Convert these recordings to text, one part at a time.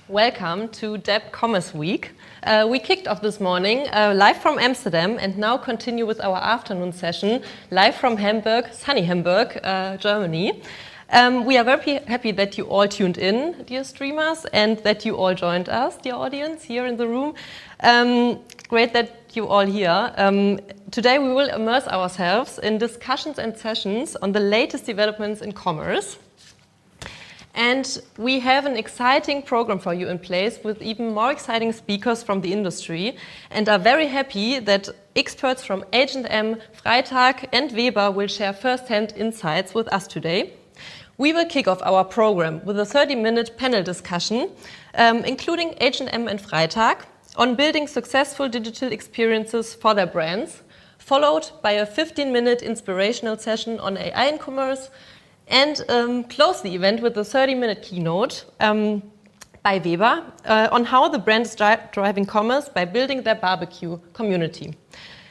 Welcome to DEPT Commerce Week. We kicked off this morning live from Amsterdam and now continue with our afternoon session live from Hamburg, sunny Hamburg, Germany. We are very happy that you all tuned in, dear streamers, and that you all joined us, dear audience, here in the room. Great that you all here. Today we will immerse ourselves in discussions and sessions on the latest developments in commerce. And we have an exciting program for you in place with even more exciting speakers from the industry, and are very happy that experts from H&M, Freitag and Weber will share first-hand insights with us today. We will kick off our program with a 30-minute panel discussion, including H&M and Freitag, on building successful digital experiences for their brands, followed by a 15-minute inspirational session on AI in commerce, and close the event with a 30-minute keynote by Weber on how the brand is driving commerce by building their barbecue community.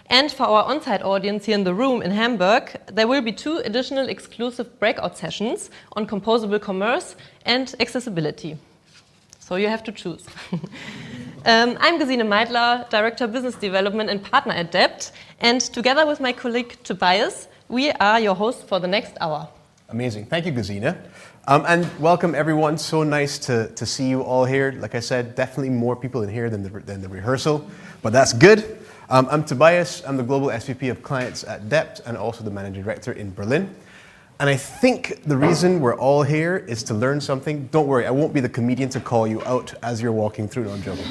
And for our on-site audience here in the room in Hamburg, there will be 2 additional exclusive breakout sessions on composable commerce and accessibility. So you have to choose. I'm Gesine Meidler, Director of Business Development and Partner at DEPT, and together with my colleague Tobias, we are your hosts for the next hour. Amazing. Thank you, Gesine. And welcome, everyone. So nice to see you all here. Like I said, definitely more people in here than the rehearsal, but that's good. I'm Tobias. I'm the Global SVP of Clients at DEPT and also the Managing Director in Berlin. And I think the reason we're all here is to learn something. Don't worry, I won't be the comedian to call you out as you're walking through. No, I'm joking.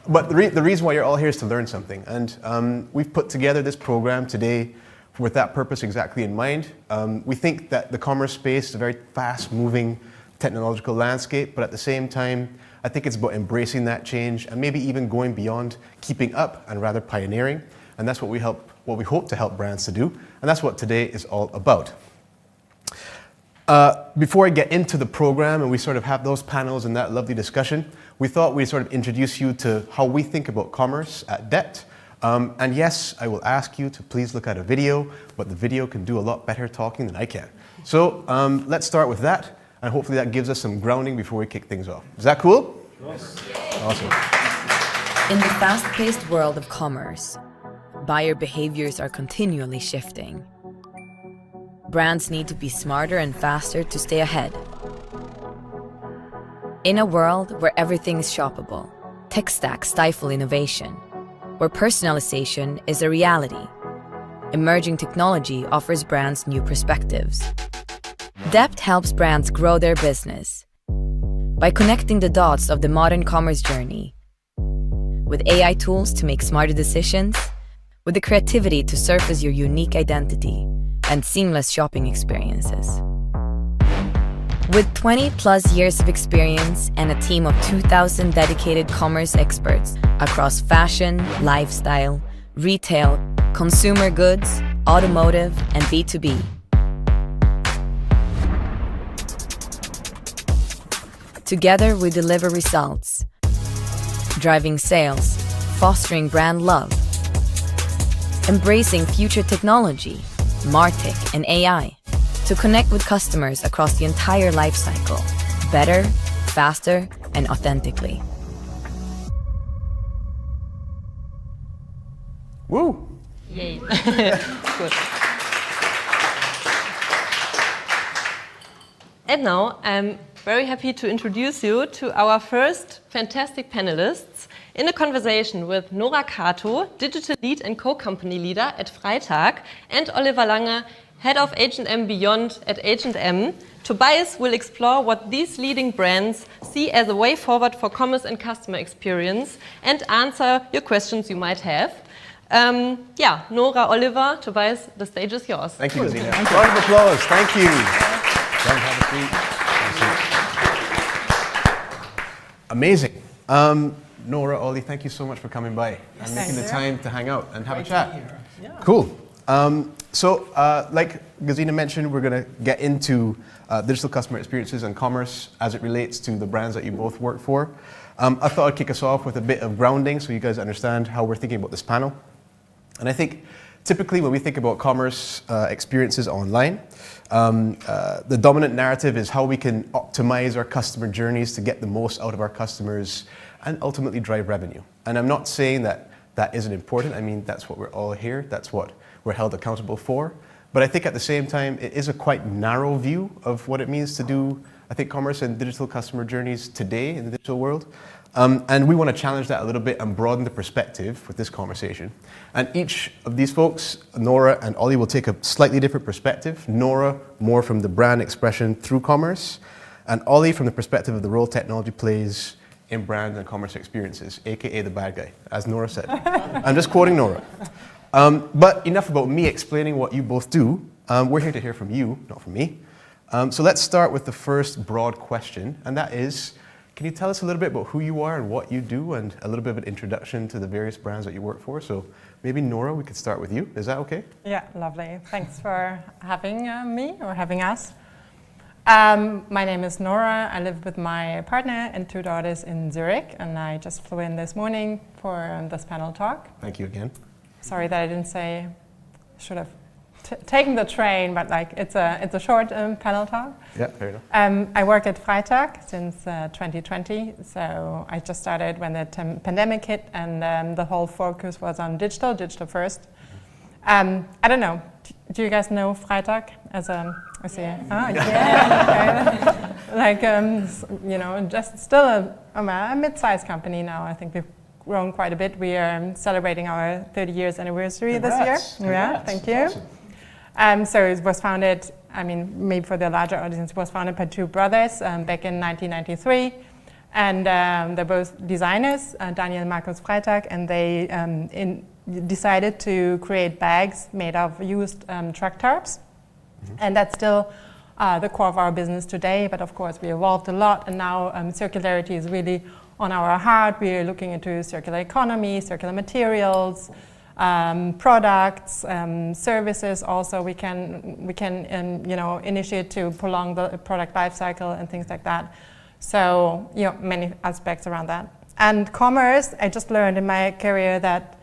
But the reason why you're all here is to learn something. And we've put together this program today with that purpose exactly in mind. We think that the commerce space is a very fast-moving technological landscape, but at the same time, I think it's about embracing that change and maybe even going beyond keeping up and rather pioneering. And that's what we hope to help brands to do. And that's what today is all about. Before I get into the program and we sort of have those panels and that lovely discussion, we thought we'd sort of introduce you to how we think about commerce at DEPT. And yes, I will ask you to please look at a video, but the video can do a lot better talking than I can. So let's start with that, and hopefully that gives us some grounding before we kick things off. Is that cool? Yes. Awesome. In the fast-paced world of commerce, buyer behaviors are continually shifting. Brands need to be smarter and faster to stay ahead. In a world where everything is shoppable, tech stacks stifle innovation. Where personalization is a reality, emerging technology offers brands new perspectives. DEPT helps brands grow their business by connecting the dots of the modern commerce journey, with AI tools to make smarter decisions, with the creativity to surface your unique identity, and seamless shopping experiences. With 20+ years of experience and a team of 2,000 dedicated commerce experts across fashion, lifestyle, retail, consumer goods, automotive, and B2B. Together we deliver results, driving sales, fostering brand love, embracing future technology, MarTech, and AI. To connect with customers across the entire life cycle, better, faster, and authentically. Woo! Yay. Good. And now I'm very happy to introduce you to our first fantastic panelists in a conversation with Nora Kato, Digital Lead and Co-Company Leader at Freitag, and Oliver Lange, Head of H&M Beyond at H&M. Tobias will explore what these leading brands see as a way forward for commerce and customer experience and answer your questions you might have. Nora, Oliver, Tobias, the stage is yours. Thank you, Gesine. Round of applause. Thank you. Amazing. Nora, Ollie, thank you so much for coming by and making the time to hang out and have a chat. Yeah. Cool. Like Gesine mentioned, we're going to get into digital customer experiences and commerce as it relates to the brands that you both work for. I thought I'd kick us off with a bit of grounding so you guys understand how we're thinking about this panel. And I think typically when we think about commerce experiences online, the dominant narrative is how we can optimize our customer journeys to get the most out of our customers and ultimately drive revenue. And I'm not saying that that isn't important. I mean, that's what we're all here. That's what we're held accountable for. But I think at the same time, it is a quite narrow view of what it means to do, I think, commerce and digital customer journeys today in the digital world. And we want to challenge that a little bit and broaden the perspective with this conversation. And each of these folks, Nora and Ollie, will take a slightly different perspective. Nora, more from the brand expression through commerce, and Ollie from the perspective of the role technology plays in brand and commerce experiences, aka the bad guy, as Nora said. I'm just quoting Nora. But enough about me explaining what you both do. We're here to hear from you, not from me. So let's start with the first broad question, and that is, can you tell us a little bit about who you are and what you do, and a little bit of an introduction to the various brands that you work for? So maybe Nora, we could start with you. Is that okay? Yeah, lovely. Thanks for having me or having us. My name is Nora. I live with my partner and 2 daughters in Zurich, and I just flew in this morning for this panel talk. Thank you again. Sorry that I didn't say, should have taken the train, but like it's a short panel talk. Yeah, fair enough. I work at Freitag since 2020, so I just started when the pandemic hit, and the whole focus was on digital first. I don't know, do you guys know Freitag as a, I see, yeah, okay. Like, you know, just still a mid-sized company now. I think we've grown quite a bit. We are celebrating our 30 years anniversary this year. Congrats. Yeah, thank you. Awesome. So it was founded, I mean, maybe for the larger audience, it was founded by 2 brothers back in 1993. And they're both designers, Daniel and Markus Freitag, and they decided to create bags made of used truck tarps. Mm-hmm. And that's still the core of our business today. But of course, we evolved a lot, and now circularity is really on our heart. We are looking into circular economy, circular materials, products, services. Also, we can you know, initiate to prolong the product life cycle and things like that. So, you know, many aspects around that. And commerce, I just learned in my career that,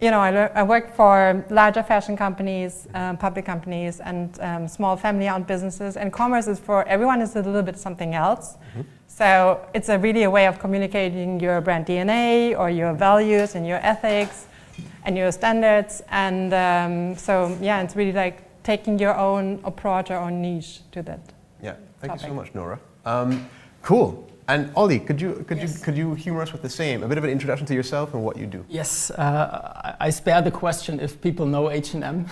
you know, I worked for larger fashion companies, public companies, and small family-owned businesses. And commerce is for everyone is a little bit something else. Mm-hmm. So it's really a way of communicating your brand DNA or your values and your ethics and your standards. And so, yeah, it's really like taking your own approach or own niche to that. Yeah, thank you so much, Nora. Cool. And Ollie, could you humor us with the same? A bit of an introduction to yourself and what you do. Yes, I spare the question if people know H&M.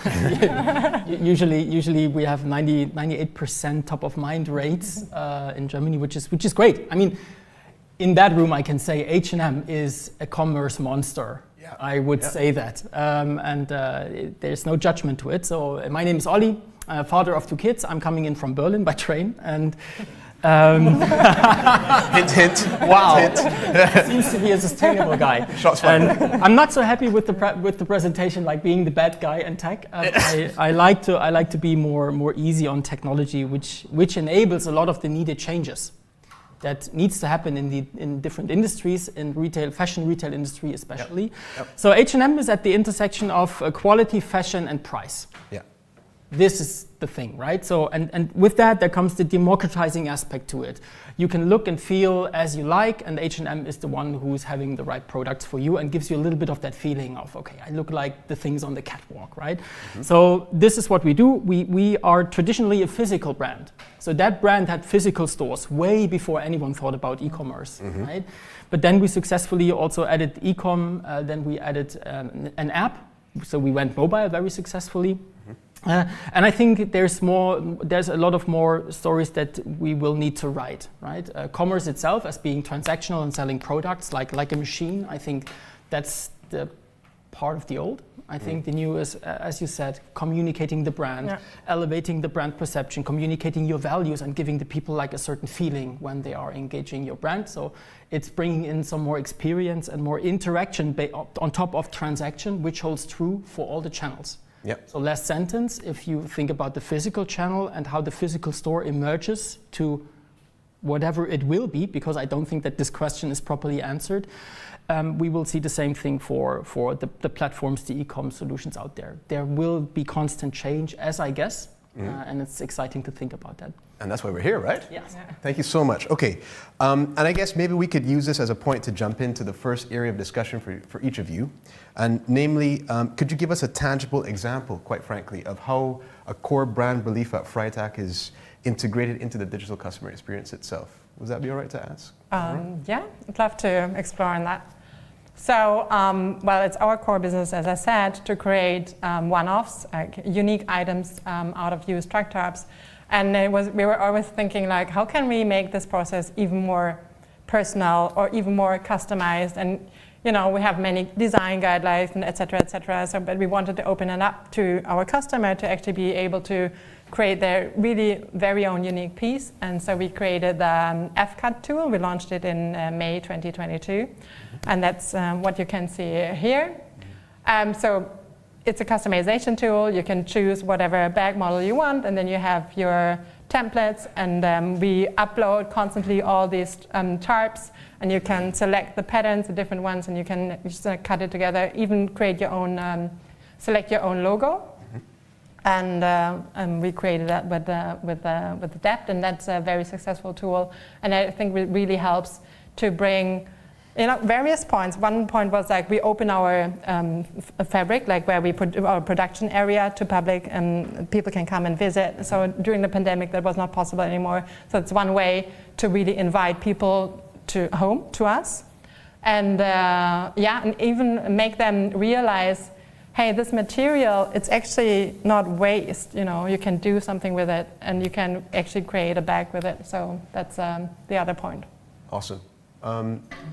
usually we have 98% top of mind rates in Germany, which is great. I mean, in that room I can say H&M is a commerce monster. Yeah. I would say that, and there's no judgment to it. So my name is Ollie, father of 2 kids. I'm coming in from Berlin by train, and. Hint, hint. Wow, hint. Seems to be a sustainable guy. Shots fired. And I'm not so happy with the presentation, like being the bad guy in tech. I like to be more easy on technology, which enables a lot of the needed changes that needs to happen in different industries, in retail, fashion retail industry especially. Yep. So H&M is at the intersection of quality, fashion, and price. Yeah. This is the thing, right? So, and with that, there comes the democratizing aspect to it. You can look and feel as you like, and H&M is the one who's having the right products for you and gives you a little bit of that feeling of, okay, I look like the things on the catwalk, right? Mm-hmm. So this is what we do. We are traditionally a physical brand. So that brand had physical stores way before anyone thought about e-commerce, mm-hmm. right? But then we successfully also added e-com, then we added an app. So we went mobile very successfully. And I think there's a lot of more stories that we will need to write, right? Commerce itself as being transactional and selling products like a machine, I think that's the part of the old. I think the new is, as you said, communicating the brand, elevating the brand perception, communicating your values and giving the people like a certain feeling when they are engaging your brand. So it's bringing in some more experience and more interaction on top of transaction, which holds true for all the channels. Yep. So last sentence, if you think about the physical channel and how the physical store emerges to whatever it will be, because I don't think that this question is properly answered, we will see the same thing for the platforms, the e-com solutions out there. There will be constant change, as I guess, and it's exciting to think about that. And that's why we're here, right? Yes. Yeah. Thank you so much. Okay, and I guess maybe we could use this as a point to jump into the first area of discussion for each of you. And namely, could you give us a tangible example, quite frankly, of how a core brand belief at Freitag is integrated into the digital customer experience itself? Would that be all right to ask? Yeah, I'd love to explore on that. So, well, it's our core business, as I said, to create one-offs, unique items out of used truck tops. And we were always thinking, like, how can we make this process even more personal or even more customized? And, you know, we have many design guidelines and et cetera, et cetera. So, but we wanted to open it up to our customer to actually be able to create their really very own unique piece. And so we created the FCut tool. We launched it in May 2022. And that's what you can see here. So it's a customization tool. You can choose whatever bag model you want, and then you have your templates, and we upload constantly all these charts, and you can select the patterns, the different ones, and you can just cut it together, even create your own, select your own logo. And we created that with the DEPT, and that's a very successful tool. And I think it really helps to bring, you know, various points. One point was like we open our fabric, like where we put our production area to public, and people can come and visit. So during the pandemic, that was not possible anymore. So it's one way to really invite people to home to us, and and even make them realize, hey, this material, it's actually not waste. You know, you can do something with it, and you can actually create a bag with it. So that's the other point. Awesome.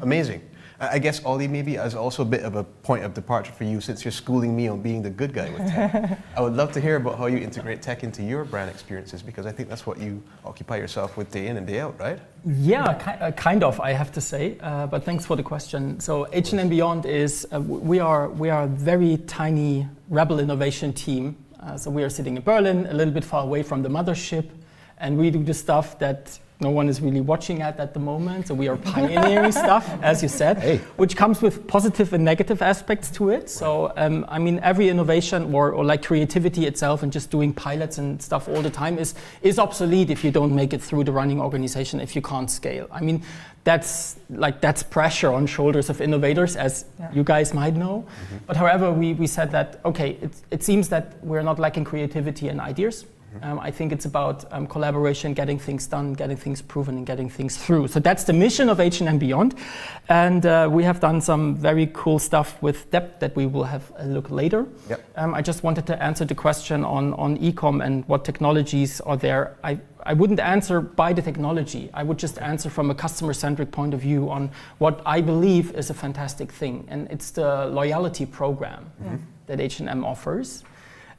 Amazing. I guess, Ollie, maybe as also a bit of a point of departure for you, since you're schooling me on being the good guy with tech, I would love to hear about how you integrate tech into your brand experiences, because I think that's what you occupy yourself with day in and day out, right? Yeah, kind of, I have to say, but thanks for the question. So H&M Beyond is, we are a very tiny rebel innovation team. So we are sitting in Berlin, a little bit far away from the mothership, and we do the stuff that no one is really watching at the moment. So we are pioneering stuff, as you said, which comes with positive and negative aspects to it. So I mean, every innovation or like creativity itself and just doing pilots and stuff all the time is obsolete if you don't make it through the running organization, if you can't scale. I mean, that's pressure on shoulders of innovators, as you guys might know. But however, we said that, okay, it seems that we're not lacking creativity and ideas. I think it's about collaboration, getting things done, getting things proven, and getting things through. So that's the mission of H&M Beyond. And we have done some very cool stuff with DEPT that we will have a look later. Yep. I just wanted to answer the question on e-com and what technologies are there. I wouldn't answer by the technology. I would just answer from a customer-centric point of view on what I believe is a fantastic thing. And it's the loyalty program that H&M offers.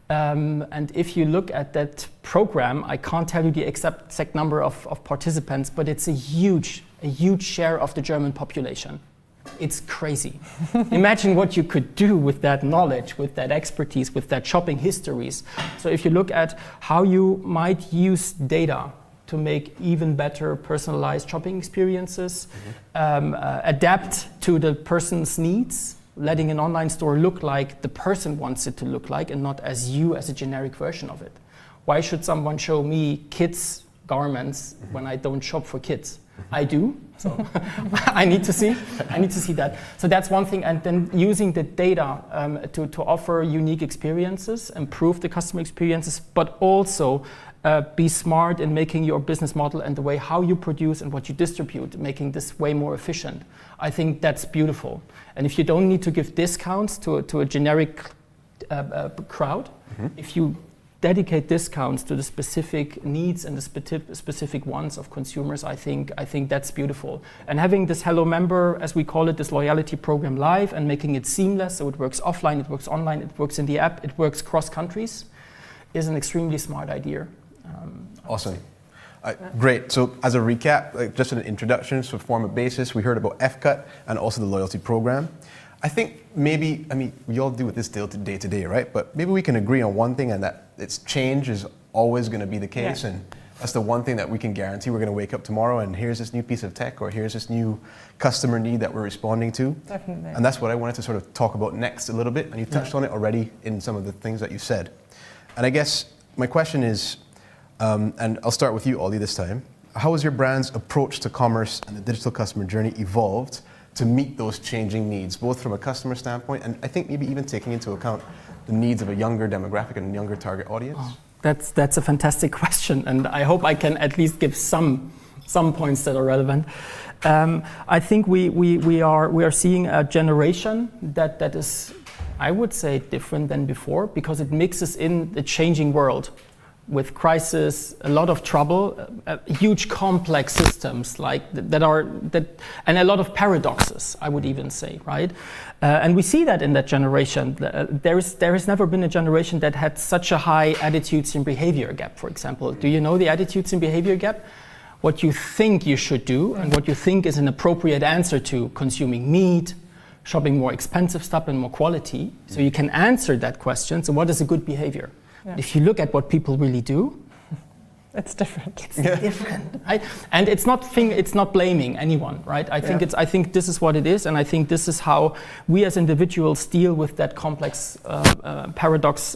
And if you look at that program, I can't tell you the exact number of participants, but it's a huge share of the German population. It's crazy. Imagine what you could do with that knowledge, with that expertise, with that shopping histories. So if you look at how you might use data to make even better personalized shopping experiences, adapt to the person's needs, letting an online store look like the person wants it to look like and not as you as a generic version of it. Why should someone show me kids' garments when I don't shop for kids? I do, so I need to see that. So that's one thing, and then using the data to offer unique experiences, improve the customer experiences, but also be smart in making your business model and the way how you produce and what you distribute, making this way more efficient. I think that's beautiful. And if you don't need to give discounts to a generic crowd, if you dedicate discounts to the specific needs and the specific wants of consumers, I think that's beautiful. And having this Hello Member, as we call it, this loyalty program live and making it seamless, so it works offline, it works online, it works in the app, it works cross countries, is an extremely smart idea. Awesome. Great. So as a recap, like just an introduction, so form a basis, we heard about FCut and also the loyalty program. I think maybe, I mean, we all do with this day to day, right? But maybe we can agree on one thing, and that it's change is always going to be the case. Yeah. And That's the one thing that we can guarantee. We're going to wake up tomorrow and here's this new piece of tech, or here's this new customer need that we're responding to. Definitely. And that's what I wanted to sort of talk about next a little bit. And you touched on it already in some of the things that you said. And I guess my question is, and I'll start with you, Ollie, this time. How has your brand's approach to commerce and the digital customer journey evolved to meet those changing needs, both from a customer standpoint and I think maybe even taking into account the needs of a younger demographic and a younger target audience? Oh, that's a fantastic question, and I hope I can at least give some points that are relevant. I think we are seeing a generation that is, I would say, different than before because it mixes in the changing world with crisis, a lot of trouble, huge complex systems like that, and a lot of paradoxes, I would even say, right? And we see that in that generation. There has never been a generation that had such a high attitudes and behavior gap, for example. Do you know the attitudes and behavior gap? What you think you should do and what you think is an appropriate answer to consuming meat, shopping more expensive stuff and more quality. So you can answer that question. So what is a good behavior? Yeah. If you look at what people really do, it's different. It's different, right? And it's not blaming anyone, right? I think this is what it is, and I think this is how we as individuals deal with that complex paradox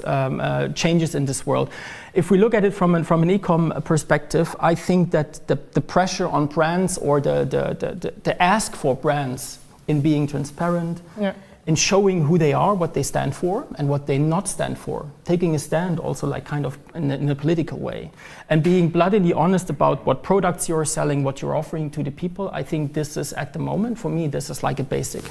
changes in this world. If we look at it from an e-com perspective, I think that the pressure on brands or the ask for brands in being transparent. Yeah. In showing who they are, what they stand for, and what they not stand for. Taking a stand also like kind of in a political way. And being bloodily honest about what products you're selling, what you're offering to the people, I think this is at the moment, for me, this is like a basic.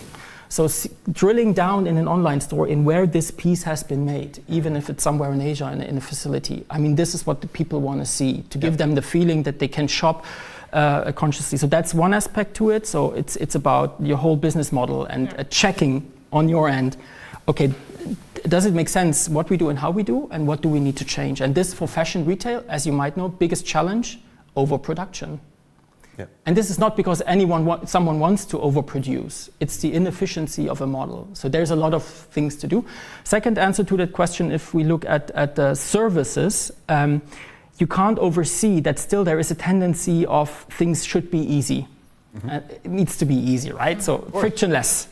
So drilling down in an online store in where this piece has been made, even if it's somewhere in Asia in a facility, I mean, this is what the people want to see, to give them the feeling that they can shop consciously. So that's one aspect to it. So it's about your whole business model and checking on your end, okay, does it make sense what we do and how we do, and what do we need to change? And this for fashion retail, as you might know, biggest challenge, overproduction. Yeah. And this is not because someone wants to overproduce, it's the inefficiency of a model. So there's a lot of things to do. Second answer to that question, if we look at the services, you can't oversee that still there is a tendency of things should be easy. Mm-hmm. It needs to be easy, right? So frictionless.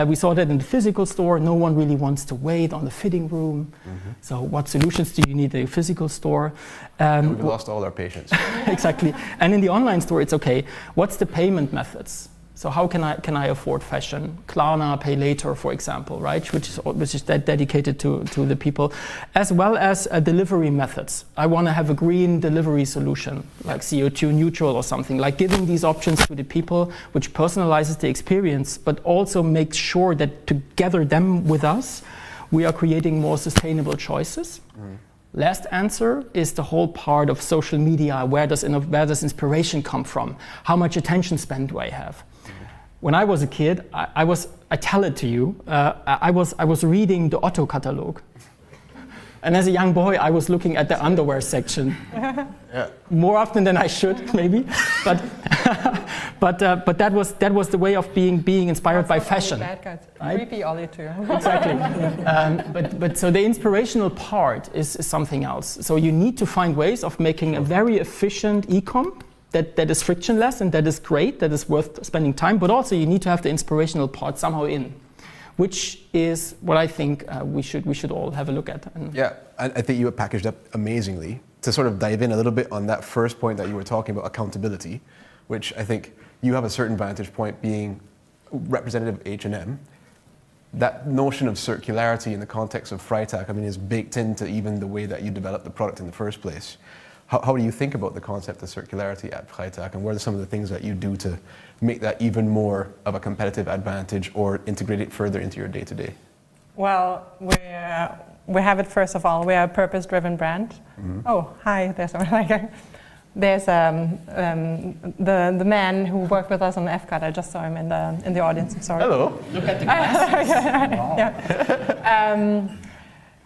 We saw that in the physical store. No one really wants to wait on the fitting room. Mm-hmm. So what solutions do you need in a physical store? We've lost all our patience. Exactly. And in the online store, it's okay. What's the payment methods? So how can I afford fashion? Klarna, Pay Later, for example, right? Which is dedicated to the people, as well as delivery methods. I want to have a green delivery solution, like CO2 neutral or something, like giving these options to the people, which personalizes the experience, but also makes sure that together them with us, we are creating more sustainable choices. Mm. Last answer is the whole part of social media. Where does inspiration come from? How much attention span do I have? When I was a kid, I tell it to you, I was reading the Otto catalog. And as a young boy, I was looking at the underwear section. More often than I should, maybe. But that was the way of being inspired by fashion. Bad guys. Right? Creepy Ollie too. Exactly. But so the inspirational part is something else. So you need to find ways of making a very efficient e-com that is frictionless and that is great, that is worth spending time, but also you need to have the inspirational part somehow in, which is what I think we should all have a look at. Yeah, I think you have packaged up amazingly. To sort of dive in a little bit on that first point that you were talking about, accountability, which I think you have a certain vantage point being representative of H&M. That notion of circularity in the context of Freitag, I mean, is baked into even the way that you develop the product in the first place. How do you think about the concept of circularity at Freitag, and what are some of the things that you do to make that even more of a competitive advantage or integrate it further into your day-to-day? Well, we have it first of all. We are a purpose-driven brand. Mm-hmm. Oh, hi, there's someone like there's the man who worked with us on the FCAT. I just saw him in the audience. I'm sorry. Hello. Look at the glasses. Wow.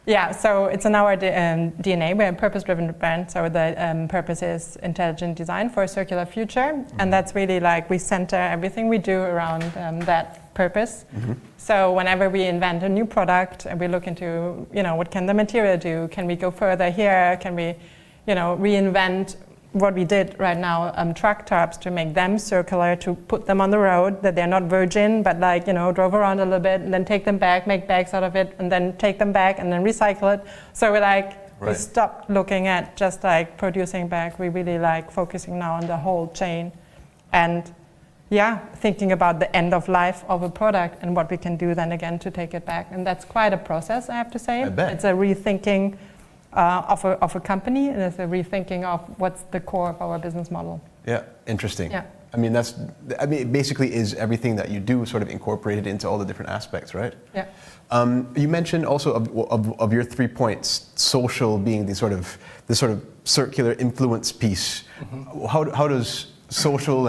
Yeah, so it's in our DNA. We're a purpose-driven brand, so the purpose is intelligent design for a circular future, mm-hmm. and that's really like we center everything we do around that purpose. Mm-hmm. So whenever we invent a new product, and we look into, what can the material do? Can we go further here? Can we, reinvent what we did right now, truck tops, to make them circular, to put them on the road, that they're not virgin, but like, drove around a little bit and then take them back, make bags out of it, and then take them back and then recycle it. So we stopped looking at just like producing back. We really like focusing now on the whole chain and thinking about the end of life of a product and what we can do then again to take it back. And that's quite a process, I have to say. I bet. It's a rethinking of a company, and it's a rethinking of what's the core of our business model. Yeah, interesting. Yeah. It basically is everything that you do sort of incorporated into all the different aspects, right? Yeah. You mentioned also of your 3 points, social being the sort of circular influence piece. Mm-hmm. How does social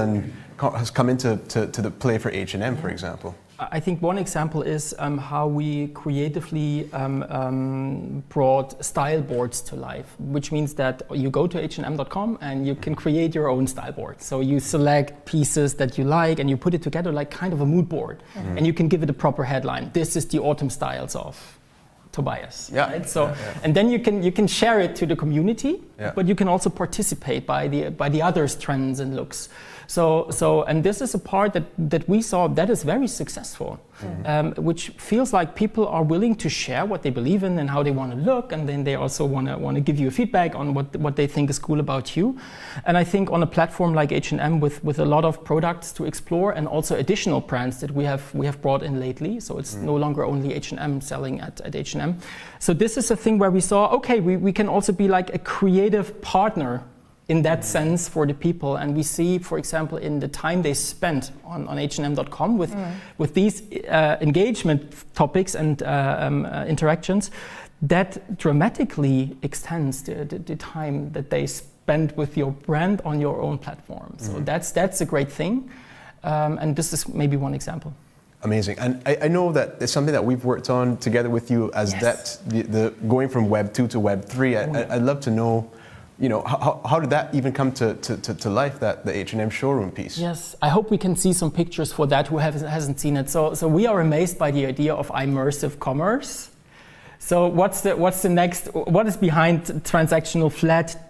has come into the play for H&M, for example? I think one example is how we creatively brought style boards to life, which means that you go to hm.com and you can create your own style board. So you select pieces that you like and you put it together like kind of a mood board. Mm-hmm. And you can give it a proper headline. This is the autumn styles of Tobias. Yeah. Right? So, and then you can share it to the community, but you can also participate by the others' trends and looks. So and this is a part that we saw that is very successful, which feels like people are willing to share what they believe in and how they want to look, and then they also want to give you feedback on what they think is cool about you. And I think on a platform like H&M with a lot of products to explore and also additional brands that we have brought in lately, so it's no longer only H&M selling at H&M. So this is a thing where we saw, okay, we can also be like a creative partner in that sense for the people, and we see, for example, in the time they spent on hm.com with these engagement topics and interactions, that dramatically extends the time that they spend with your brand on your own platform. So that's a great thing, and this is maybe one example. Amazing, and I know that it's something that we've worked on together with you as DEPT, the going from Web 2 to Web 3. I'd love to know, how did that even come to life, the H&M showroom piece? Yes, I hope we can see some pictures for that who hasn't seen it. So we are amazed by the idea of immersive commerce. So what's the next? What is behind transactional flat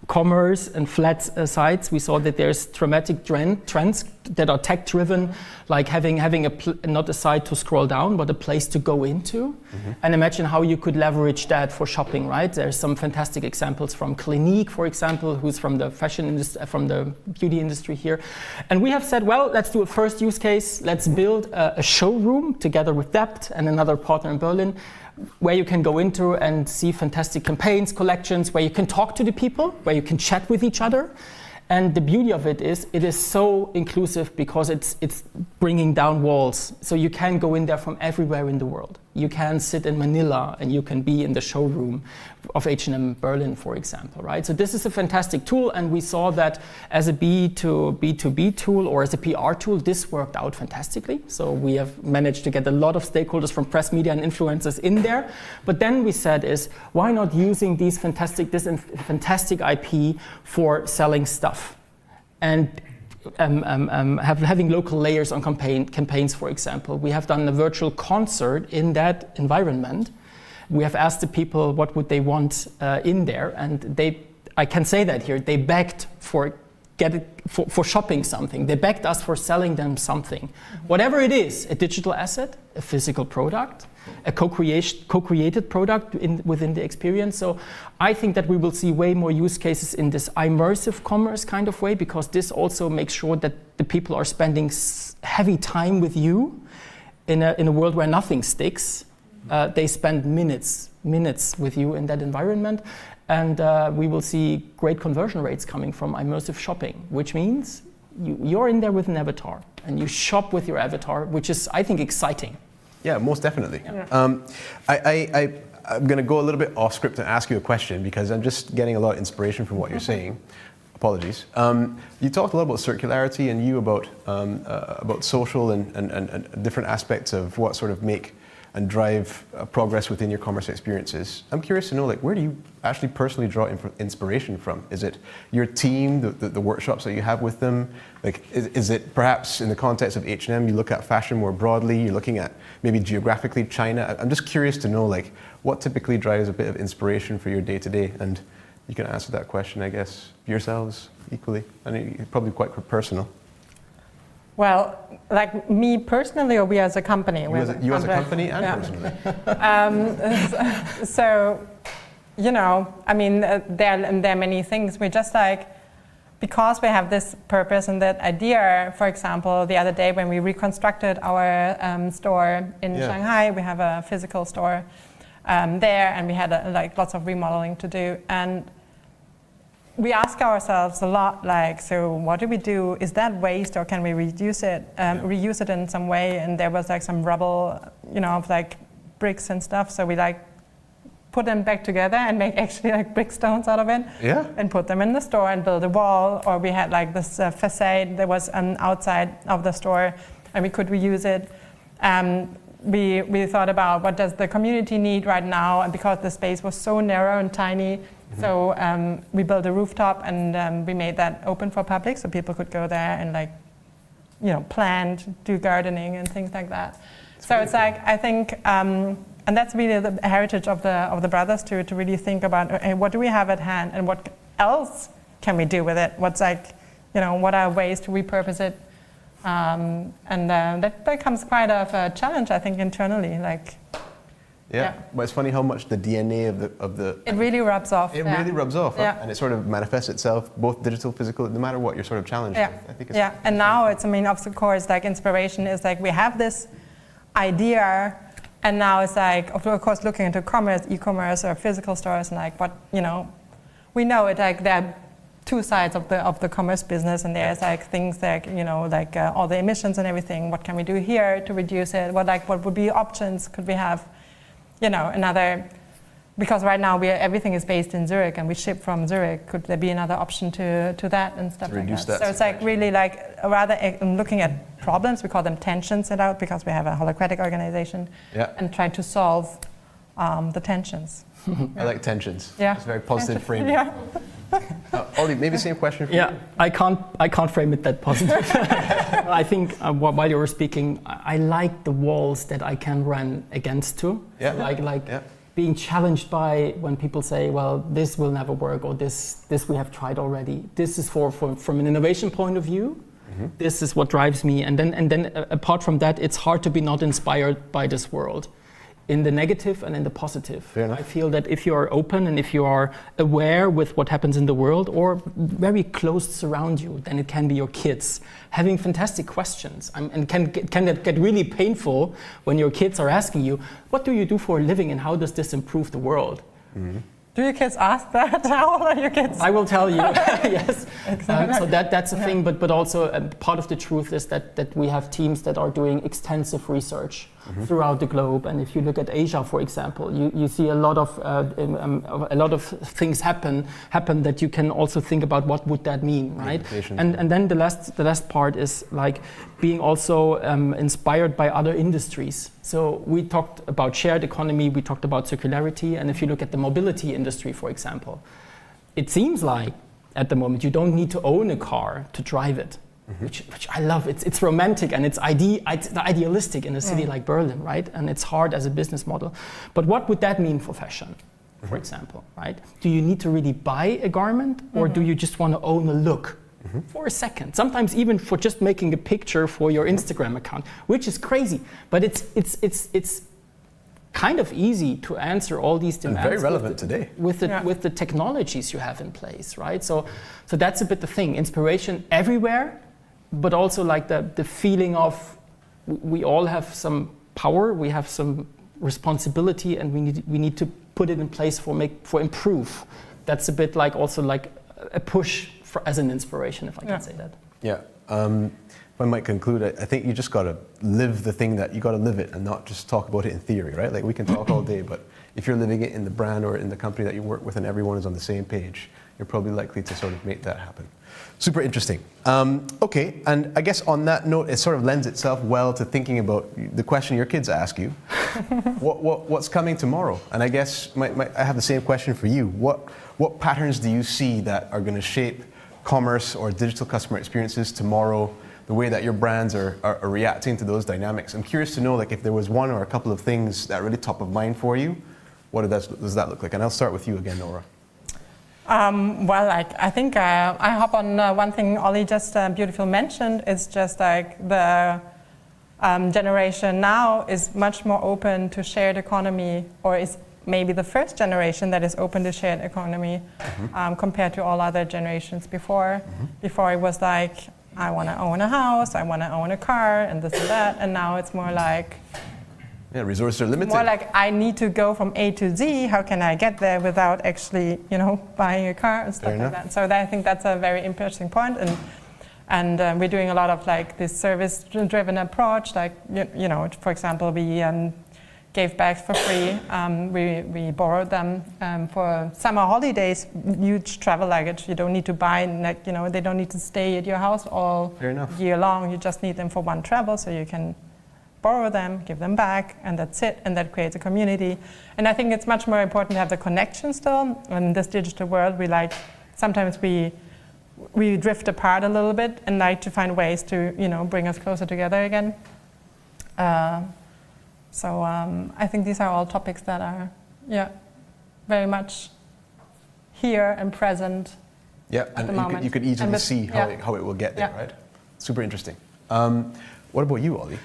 commerce and flat sites? We saw that there's dramatic trends that are tech driven, like having not a site to scroll down, but a place to go into. Mm-hmm. And imagine how you could leverage that for shopping, right? There's some fantastic examples from Clinique, for example, who's from the fashion industry, from the beauty industry here. And we have said, well, let's do a first use case. Let's build a showroom together with DEPT and another partner in Berlin, where you can go into and see fantastic campaigns, collections, where you can talk to the people, where you can chat with each other. And the beauty of it is so inclusive because it's bringing down walls. So you can go in there from everywhere in the world. You can sit in Manila and you can be in the showroom of H&M Berlin, for example, right? So this is a fantastic tool, and we saw that as a B2B tool or as a PR tool, this worked out fantastically. So we have managed to get a lot of stakeholders from press, media, and influencers in there. But then we said why not using this fantastic IP for selling stuff? And having local layers on campaigns, for example. We have done a virtual concert in that environment. We have asked the people what would they want in there, and I can say that here, they begged for shopping something. They begged us for selling them something. Whatever it is, a digital asset, a physical product, a co-created product within the experience. So I think that we will see way more use cases in this immersive commerce kind of way, because this also makes sure that the people are spending heavy time with you in a world where nothing sticks. They spend minutes with you in that environment. And we will see great conversion rates coming from immersive shopping, which means you're in there with an avatar and you shop with your avatar, which is, I think, exciting. Yeah, most definitely. Yeah. I'm going to go a little bit off script and ask you a question because I'm just getting a lot of inspiration from what you're saying. Apologies. You talked a lot about circularity and about social and different aspects of what sort of make and drive progress within your commerce experiences. I'm curious to know, where do you actually personally draw inspiration from? Is it your team, the workshops that you have with them? Is it perhaps in the context of H&M, you look at fashion more broadly, you're looking at maybe geographically China? I'm just curious to know, what typically drives a bit of inspiration for your day-to-day? And You can answer that question, I guess, yourselves equally. I mean, it's probably quite personal. Well, like me personally, or we as a company? You as a company and personally. So, you know, I mean, there are many things. We're just like, because we have this purpose and that idea, for example, the other day when we reconstructed our store in Shanghai, we have a physical store there, and we had like lots of remodeling to do. And we ask ourselves a lot, like, so what do we do? Is that waste, or can we reduce it, reuse it in some way? And there was like some rubble, you know, of like bricks and stuff. So we like put them back together and make actually like brick stones out of it. Yeah. And put them in the store and build a wall. Or we had like this facade that was outside of the store, and we could reuse it. We thought about what does the community need right now, and because the space was so narrow and tiny. So we built a rooftop, and we made that open for public, so people could go there and like, you know, plant, do gardening and things like that. So it's like, I think, and that's really the heritage of the brothers to really think about, hey, what do we have at hand, and what else can we do with it? What's like, you know, what are ways to repurpose it? And that becomes quite a challenge, I think, internally. Like. Yeah, but it's funny how much the DNA of the it really rubs off. It really rubs off, and it sort of manifests itself, both digital, physical, no matter what you're sort of challenged with. I think it's and now it's, I mean, of course, like inspiration is like we have this idea, and now it's like, of course, looking into commerce, e-commerce, or physical stores, and like what, you know, we know it, like there are two sides of the commerce business, and there's like things like, you know, like all the emissions and everything. What can we do here to reduce it? What would be options could we have? You know, another, because right now everything is based in Zurich and we ship from Zurich. Could there be another option to that and stuff like that? So it's like really like rather looking at problems, we call them tensions it out because we have a holacratic organization, and trying to solve the tensions. I like tensions. Yeah, it's a very positive framing. Ollie, maybe same question for you. I can't frame it that positive. I think while you were speaking, I like the walls that I can run against too. Yeah. So being challenged by when people say, well, this will never work, or this we have tried already. This is from an innovation point of view. This is what drives me. And then apart from that, it's hard to be not inspired by this world. In the negative and in the positive. I feel that if you are open and if you are aware with what happens in the world, or very close surround you, then it can be your kids having fantastic questions, and can get really painful when your kids are asking you, what do you do for a living and how does this improve the world? Do your kids ask that? How old are your kids? I will tell you, yes. So that's a thing, but also part of the truth is that we have teams that are doing extensive research throughout the globe. And if you look at Asia, for example, you see a lot of things happen that you can also think about what would that mean, right? And then the last part is like being also inspired by other industries. So we talked about shared economy, we talked about circularity, and if you look at the mobility industry, for example, it seems like at the moment you don't need to own a car to drive it, which I love. It's romantic and it's idealistic in a city like Berlin, right? And it's hard as a business model. But what would that mean for fashion, for example, right? Do you need to really buy a garment, or do you just want to own a look? For a second, sometimes even for just making a picture for your Instagram account, which is crazy, but it's kind of easy to answer all these demands. And very relevant today with the technologies you have in place, right? So that's a bit the thing. Inspiration everywhere, but also like the feeling of we all have some power, we have some responsibility, and we need to put it in place for improve. That's a bit like also like a push as an inspiration, if I can say that. Yeah. If I might conclude, I think you just got to live the thing that you got to live it, and not just talk about it in theory, right? Like we can talk all day, but if you're living it in the brand or in the company that you work with and everyone is on the same page, you're probably likely to sort of make that happen. Super interesting. Okay, and I guess on that note, it sort of lends itself well to thinking about the question your kids ask you. What's coming tomorrow? And I guess I have the same question for you. What patterns do you see that are going to shape commerce or digital customer experiences tomorrow, the way that your brands are reacting to those dynamics? I'm curious to know, like, if there was one or a couple of things that are really top of mind for you, what does that look like? And I'll start with you again, Nora. Well, I think I hop on one thing Ollie just beautifully mentioned. It's just like the generation now is much more open to shared economy, or is maybe the first generation that is open to shared economy compared to all other generations before. Before it was like, I want to own a house, I want to own a car, and this and that. And now it's more like, yeah, resources are limited. more like I need to go from A to Z. How can I get there without actually, buying a car and stuff like that? So I think that's a very interesting point. And we're doing a lot of like this service-driven approach. Like for example, we gave bags for free. We borrowed them for summer holidays. Huge travel luggage. You don't need to buy. They don't need to stay at your house all year long. You just need them for one travel, so you can borrow them, give them back, and that's it, and that creates a community. And I think it's much more important to have the connection still. In this digital world, sometimes we drift apart a little bit and like to find ways to, bring us closer together again. So I think these are all topics that are, very much here and present. Yeah, and you could easily see how it will get there, right? Super interesting. What about you, Ollie?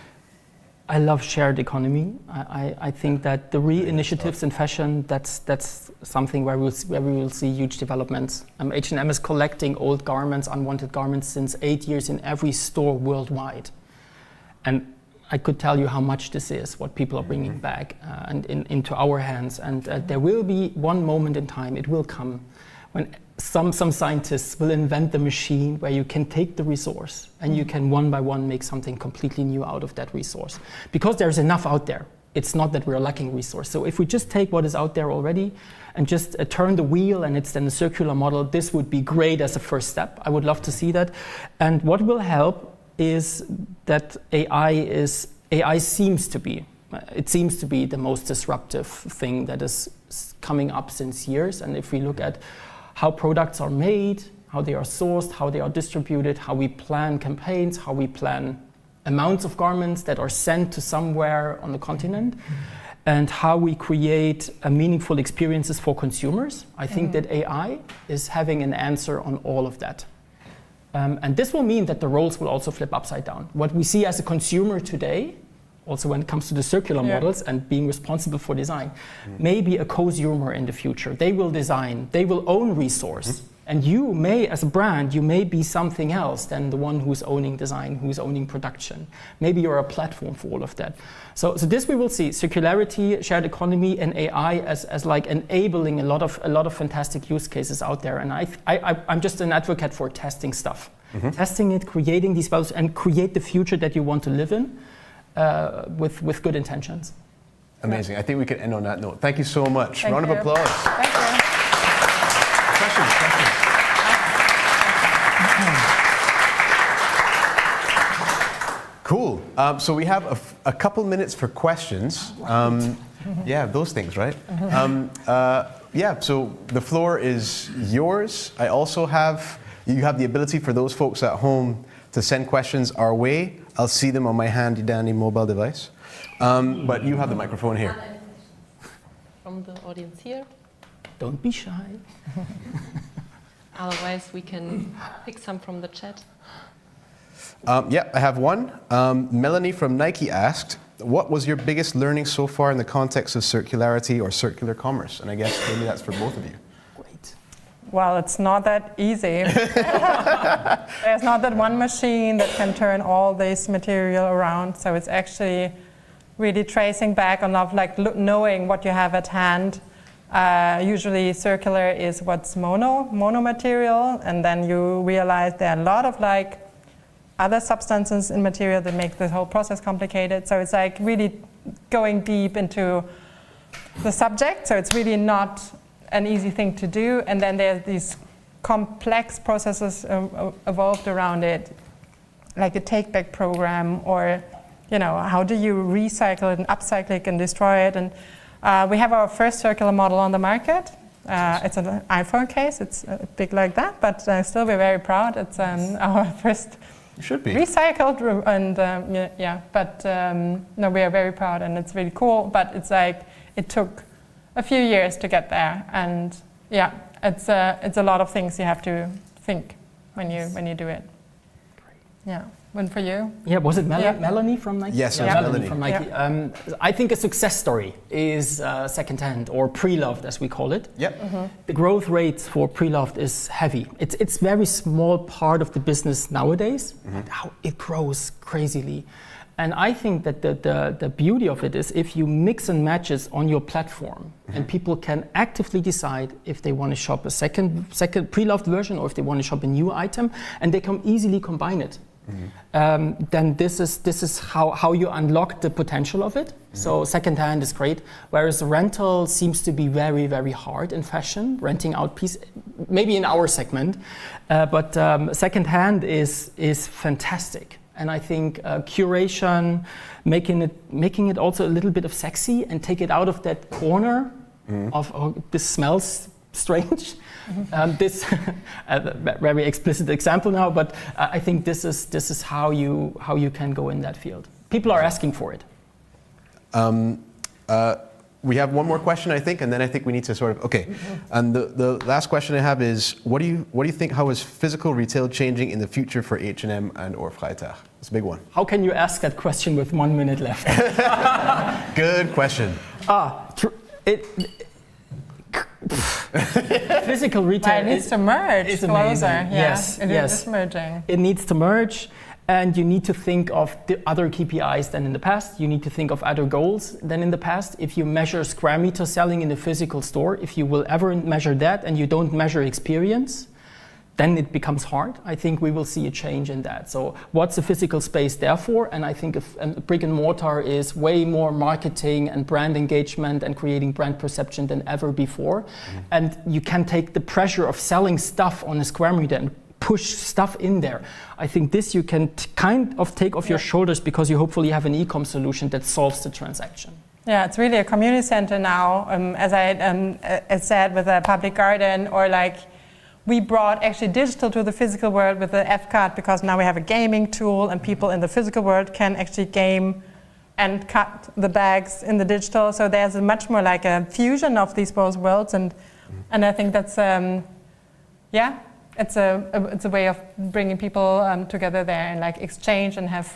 I love shared economy. I think that the initiatives in fashion, that's something where we will see huge developments. H&M is collecting old garments, unwanted garments, since 8 years in every store worldwide. And I could tell you how much this is, what people are bringing back and into our hands. And there will be one moment in time, it will come, when some scientists will invent the machine where you can take the resource and you can one by one make something completely new out of that resource. Because there's enough out there. It's not that we're lacking resource. So if we just take what is out there already and just turn the wheel, and it's then a circular model, this would be great as a first step. I would love to see that. And what will help is that AI seems to be the most disruptive thing that is coming up since years. And if we look at how products are made, how they are sourced, how they are distributed, how we plan campaigns, how we plan amounts of garments that are sent to somewhere on the continent, and how we create meaningful experiences for consumers, I think that AI is having an answer on all of that. And this will mean that the roles will also flip upside down. What we see as a consumer today, also when it comes to the circular models and being responsible for design, maybe a consumer in the future. They will design, they will own resource. And you may, as a brand, you may be something else than the one who's owning design, who's owning production. Maybe you're a platform for all of that. So this we will see, circularity, shared economy, and AI as like enabling a lot of fantastic use cases out there. And I'm just an advocate for testing stuff. Testing it, creating these values, and create the future that you want to live in. With good intentions. Amazing. I think we can end on that note. Thank you so much. Thank Round you. of applause. Thank you. Questions. Cool. So we have a couple minutes for questions. Yeah, those things, right? So the floor is yours. You have the ability for those folks at home to send questions our way. I'll see them on my handy dandy mobile device. But you have the microphone here. From the audience here. Don't be shy. Otherwise, we can pick some from the chat. I have one. Melanie from Nike asked, what was your biggest learning so far in the context of circularity or circular commerce? And I guess maybe that's for both of you. Well, it's not that easy. There's not that one machine that can turn all this material around. So it's actually really tracing back on knowing what you have at hand. Usually circular is what's mono material, and then you realize there are a lot of other substances in material that make the whole process complicated. So it's really going deep into the subject. So it's really not an easy thing to do, and then there's these complex processes evolved around it, like a take-back program, or how do you recycle it and upcycle it and destroy it. And we have our first circular model on the market. It's an iPhone case. It's big like that, but still we're very proud. It's our first recycled, and no, we are very proud, and it's really cool. But it's it took a few years to get there, and it's a lot of things you have to think when you do it. Yeah. One for you? Yeah, was it Melanie from Nike? Yes, yeah, Melanie from Nike. Yeah. I think a success story is secondhand or pre-loved, as we call it. Yep. Mm-hmm. The growth rates for pre-loved is heavy. It's very small part of the business nowadays, but how it grows crazily. And I think that the beauty of it is if you mix and matches on your platform, and people can actively decide if they want to shop a second pre-loved version or if they want to shop a new item, and they can easily combine it. Then this is how you unlock the potential of it. So secondhand is great, whereas rental seems to be very, very hard in fashion, renting out piece, maybe in our segment, but secondhand is fantastic. And I think curation, making it also a little bit of sexy and take it out of that corner of this smells strange. This a very explicit example now, but I think this is how you can go in that field. People are asking for it. We have one more question, I think, and then I think we need to sort of And the last question I have is, what do you think? How is physical retail changing in the future for H&M and or Freitag? It's a big one. How can you ask that question with 1 minute left? Good question. Physical retail it needs to merge is closer. amazing. Yeah. Yes, It yes. is merging. It needs to merge, and you need to think of the other KPIs than in the past. You need to think of other goals than in the past. If you measure square meter selling in a physical store, if you will ever measure that and you don't measure experience, then it becomes hard. I think we will see a change in that. So what's the physical space there for? And I think a brick and mortar is way more marketing and brand engagement and creating brand perception than ever before. And you can take the pressure of selling stuff on a square meter and push stuff in there. I think this you can kind of take off your shoulders because you hopefully have an e-com solution that solves the transaction. Yeah, it's really a community center now, as I said, with a public garden, or like we brought actually digital to the physical world with the F-Cut, because now we have a gaming tool and people in the physical world can actually game and cut the bags in the digital. So there's a much more like a fusion of these both worlds, and I think that's it's a way of bringing people together there and like exchange and have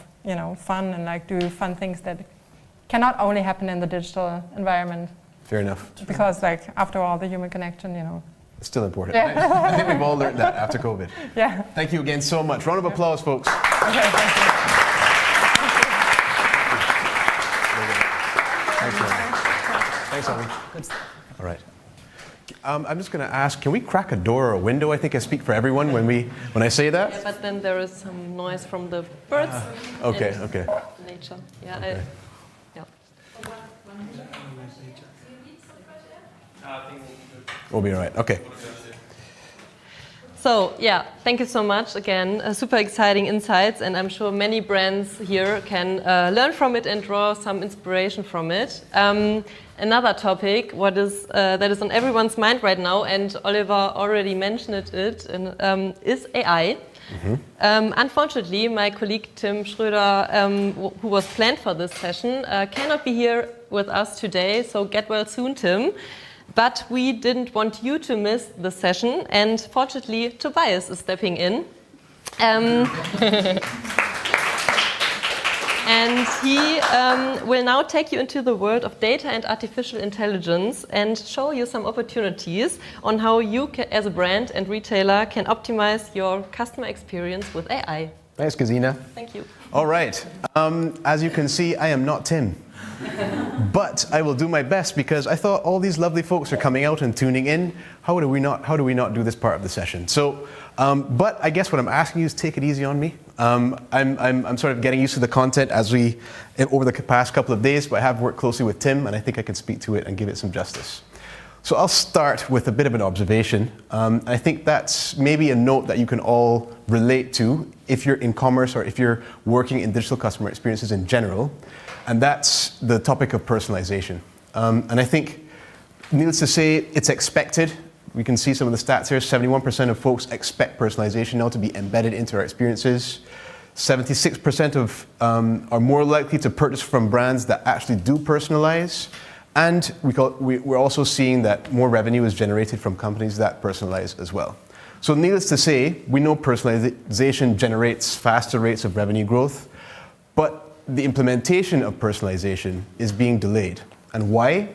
fun and like do fun things that cannot only happen in the digital environment. Fair enough. Because like after all, the human connection, It's still important. Yeah. I think we've all learned that after COVID. Yeah. Thank you again so much. Round of applause, folks. Okay, thank you. Thanks, Ollie. All right. I'm just going to ask, can we crack a door or a window? I think I speak for everyone when I say that. Yeah, but then there is some noise from the birds. Okay. Nature. Yeah. Okay. We'll be all right. Okay. So yeah, thank you so much again. Super exciting insights, and I'm sure many brands here can learn from it and draw some inspiration from it. Another topic, that is on everyone's mind right now, and Oliver already mentioned it, is AI. Unfortunately, my colleague Tim Schröder, who was planned for this session, cannot be here with us today. So get well soon, Tim. But we didn't want you to miss the session, and fortunately, Tobias is stepping in. And he will now take you into the world of data and artificial intelligence and show you some opportunities on how you, as a brand and retailer, can optimize your customer experience with AI. Thanks, Gesine. Thank you. All right. As you can see, I am not Tim. But I will do my best, because I thought all these lovely folks are coming out and tuning in. How do we not do this part of the session? So, but I guess what I'm asking you is take it easy on me. I'm sort of getting used to the content over the past couple of days, but I have worked closely with Tim, and I think I can speak to it and give it some justice. So I'll start with a bit of an observation. I think that's maybe a note that you can all relate to if you're in commerce or if you're working in digital customer experiences in general. And that's the topic of personalization. And I think, needless to say, it's expected. We can see some of the stats here. 71% of folks expect personalization now to be embedded into our experiences. 76% are more likely to purchase from brands that actually do personalize. And we're also seeing that more revenue is generated from companies that personalize as well. So needless to say, we know personalization generates faster rates of revenue growth, but the implementation of personalization is being delayed. And why?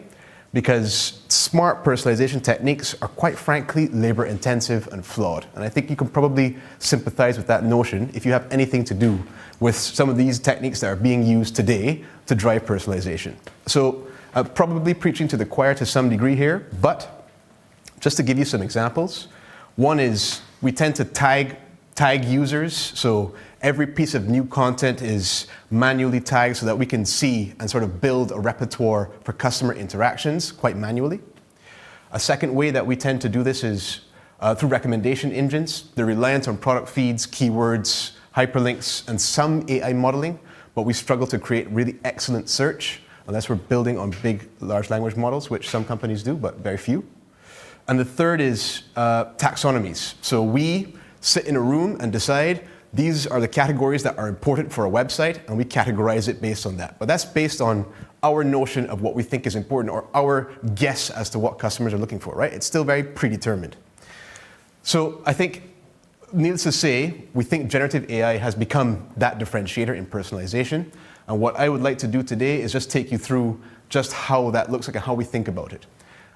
Because smart personalization techniques are quite frankly labor intensive and flawed. And I think you can probably sympathize with that notion if you have anything to do with some of these techniques that are being used today to drive personalization. So probably preaching to the choir to some degree here, but just to give you some examples, one is we tend to tag users. So every piece of new content is manually tagged so that we can see and sort of build a repertoire for customer interactions quite manually. A second way that we tend to do this is through recommendation engines. They're reliant on product feeds, keywords, hyperlinks, and some AI modeling, but we struggle to create really excellent search unless we're building on big, large language models, which some companies do, but very few. And the third is taxonomies. So we sit in a room and decide these are the categories that are important for a website, and we categorize it based on that. But that's based on our notion of what we think is important or our guess as to what customers are looking for, right? It's still very predetermined. So I think, needless to say, we think generative AI has become that differentiator in personalization. And what I would like to do today is just take you through just how that looks like and how we think about it.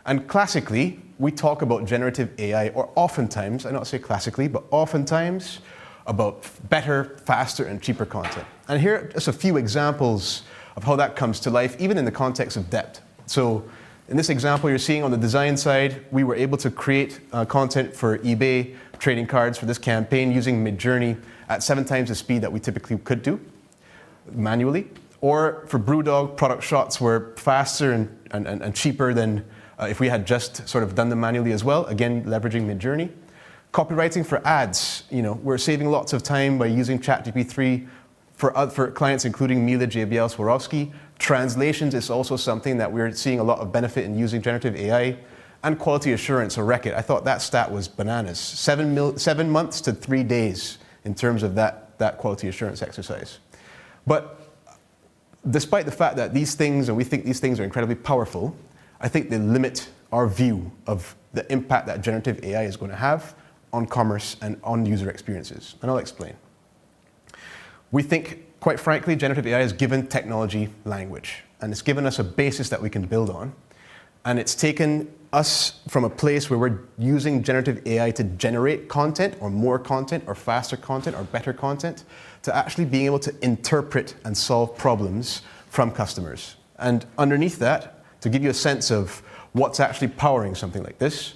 And classically, we talk about generative AI, or oftentimes, I don't say classically, but oftentimes about better, faster, and cheaper content. And here are just a few examples of how that comes to life, even in the context of DEPT. So in this example you're seeing on the design side, we were able to create content for eBay trading cards for this campaign using Midjourney at 7 times the speed that we typically could do manually. Or for BrewDog, product shots were faster and cheaper than if we had just sort of done them manually as well, again, leveraging Midjourney. Copywriting for ads, we're saving lots of time by using ChatGPT for clients including Mila JBL-Swarovski. Translations is also something that we're seeing a lot of benefit in using generative AI. And quality assurance, or Reckitt, I thought that stat was bananas. 7 months to 3 days in terms of that quality assurance exercise. But despite the fact that these things, and we think these things are incredibly powerful, I think they limit our view of the impact that generative AI is going to have on commerce and on user experiences. And I'll explain. We think, quite frankly, generative AI has given technology language, and it's given us a basis that we can build on. And it's taken us from a place where we're using generative AI to generate content, or more content, or faster content, or better content, to actually being able to interpret and solve problems from customers. And underneath that, to give you a sense of what's actually powering something like this,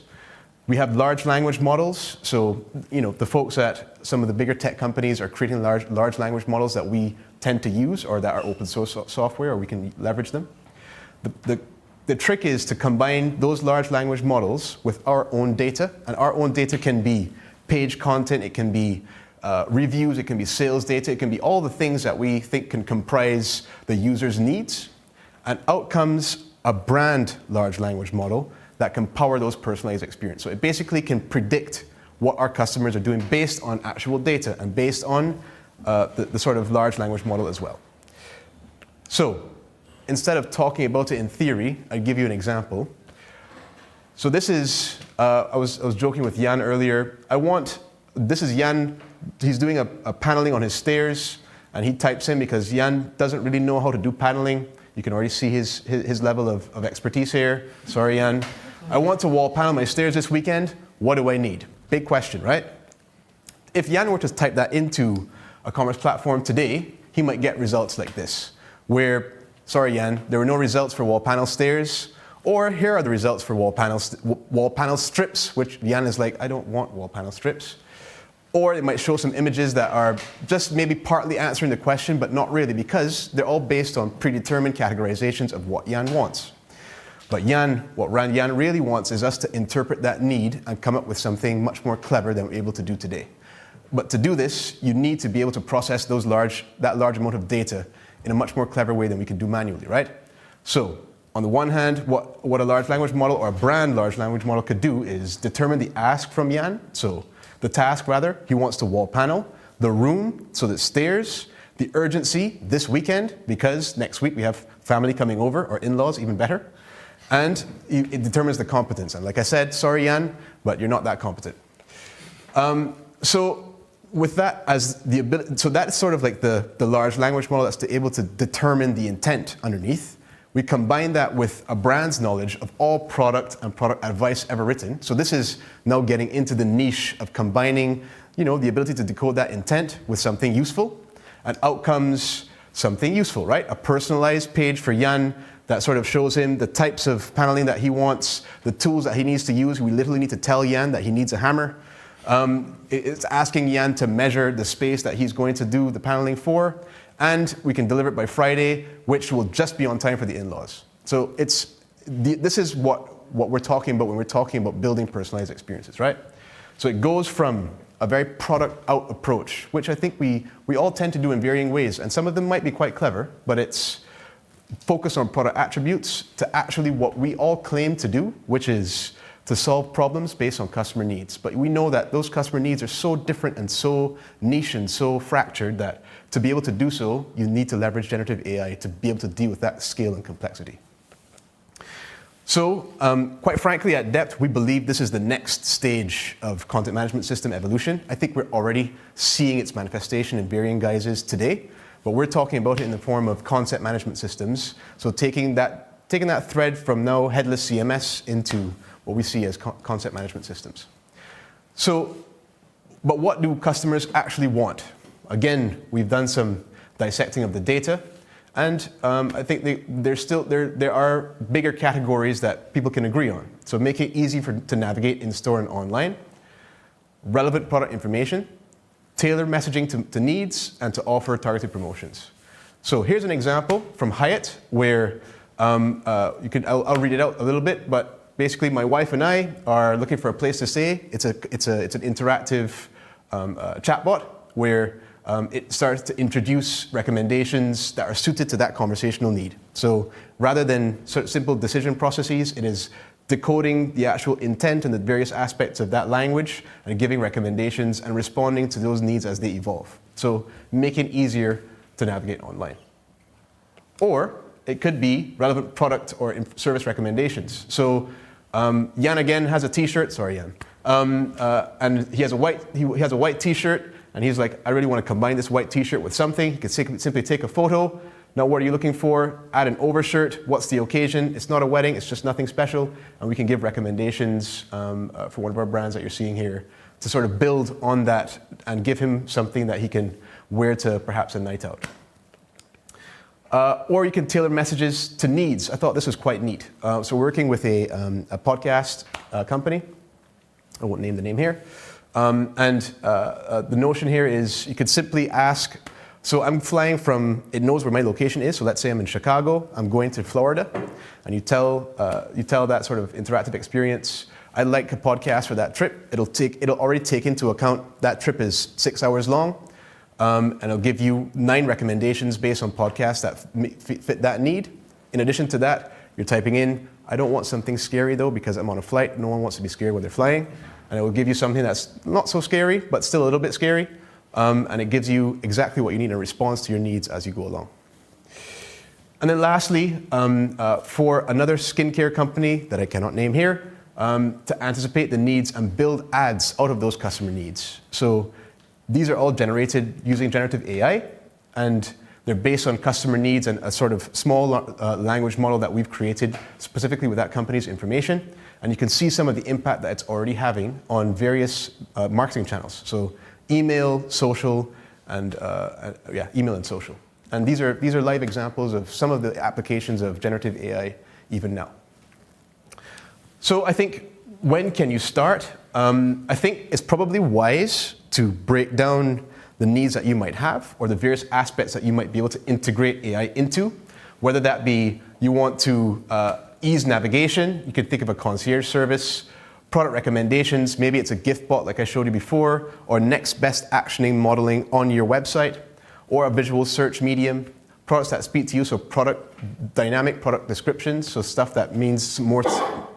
we have large language models. So, the folks at some of the bigger tech companies are creating large language models that we tend to use, or that are open source software, or we can leverage them. The trick is to combine those large language models with our own data, and our own data can be page content, it can be reviews, it can be sales data, it can be all the things that we think can comprise the user's needs, and out comes a brand large language model that can power those personalized experiences. So it basically can predict what our customers are doing based on actual data and based on the sort of large language model as well. So instead of talking about it in theory, I'd give you an example. So this is, I was joking with Jan earlier. This is Jan, he's doing a paneling on his stairs, and he types in, because Jan doesn't really know how to do paneling. You can already see his level of expertise here. Sorry, Jan. I want to wall panel my stairs this weekend. What do I need? Big question, right? If Jan were to type that into a commerce platform today, he might get results like this, where, sorry, Jan, there were no results for wall panel stairs, or here are the results for wall panel strips, which Jan is like, I don't want wall panel strips. Or it might show some images that are just maybe partly answering the question, but not really, because they're all based on predetermined categorizations of what Jan wants. But what Jan really wants is us to interpret that need and come up with something much more clever than we're able to do today. But to do this, you need to be able to process that large amount of data in a much more clever way than we can do manually, right? So, on the one hand, what a large language model, or a brand large language model, could do is determine the ask from Jan. So, the task, rather, he wants to wall panel. The room, so the stairs, The urgency this weekend, because next week we have family coming over, or in-laws, even better. And it determines the competence. And like I said, sorry Jan, but you're not that competent. So with that as the ability, so that's sort of like the large language model that's able to determine the intent underneath. We combine that with a brand's knowledge of all product and product advice ever written. So this is now getting into the niche of combining, the ability to decode that intent with something useful, and out comes something useful, right? A personalized page for Jan that sort of shows him the types of paneling that he wants, the tools that he needs to use. We literally need to tell Jan that he needs a hammer. It's asking Jan to measure the space that he's going to do the paneling for, and we can deliver it by Friday, which will just be on time for the in-laws. So this is what we're talking about when we're talking about building personalized experiences, right? So it goes from a very product-out approach, which I think we all tend to do in varying ways, and some of them might be quite clever, but it's focus on product attributes to actually what we all claim to do, which is to solve problems based on customer needs. But we know that those customer needs are so different and so niche and so fractured that to be able to do so, you need to leverage generative AI to be able to deal with that scale and complexity. So, quite frankly, at DEPT, we believe this is the next stage of content management system evolution. I think we're already seeing its manifestation in varying guises today, but we're talking about it in the form of concept management systems. So taking that thread from now headless CMS into what we see as concept management systems. So, but what do customers actually want? Again, we've done some dissecting of the data, and I think there are bigger categories that people can agree on. So make it easy to navigate in store and online, relevant product information, tailor messaging to needs, and to offer targeted promotions. So here's an example from Hyatt where I'll read it out a little bit, but basically, my wife and I are looking for a place to stay. It's an interactive chatbot where it starts to introduce recommendations that are suited to that conversational need. So rather than sort of simple decision processes, it is decoding the actual intent and the various aspects of that language and giving recommendations and responding to those needs as they evolve. So make it easier to navigate online. Or it could be relevant product or service recommendations. So Jan again has a T-shirt. Sorry, Jan. And he has a white T-shirt, and he's like, I really want to combine this white T-shirt with something. He could simply take a photo. Now, what are you looking for? Add an overshirt. What's the occasion? It's not a wedding. It's just nothing special. And we can give recommendations for one of our brands that you're seeing here to sort of build on that and give him something that he can wear to perhaps a night out. Or you can tailor messages to needs. I thought this was quite neat. So we're working with a podcast company. I won't name the name here. The notion here is you could simply ask, so I'm flying from, it knows where my location is, so let's say I'm in Chicago, I'm going to Florida, and you tell that sort of interactive experience, I'd like a podcast for that trip. It'll already take into account that trip is 6 hours long, and it'll give you 9 recommendations based on podcasts that fit that need. In addition to that, you're typing in, I don't want something scary though, because I'm on a flight, no one wants to be scared when they're flying, and it will give you something that's not so scary, but still a little bit scary, and it gives you exactly what you need in response to your needs as you go along. And then lastly, for another skincare company that I cannot name here, to anticipate the needs and build ads out of those customer needs. So these are all generated using generative AI, and they're based on customer needs and a sort of small language model that we've created specifically with that company's information. And you can see some of the impact that it's already having on various marketing channels. So email, social, and email and social. And these are live examples of some of the applications of generative AI even now. So I think, when can you start? I think it's probably wise to break down the needs that you might have or the various aspects that you might be able to integrate AI into, whether that be you want to ease navigation, you could think of a concierge service, product recommendations, maybe it's a gift bot like I showed you before, or next best actioning modeling on your website, or a visual search medium, products that speak to you, so dynamic product descriptions, so stuff that means more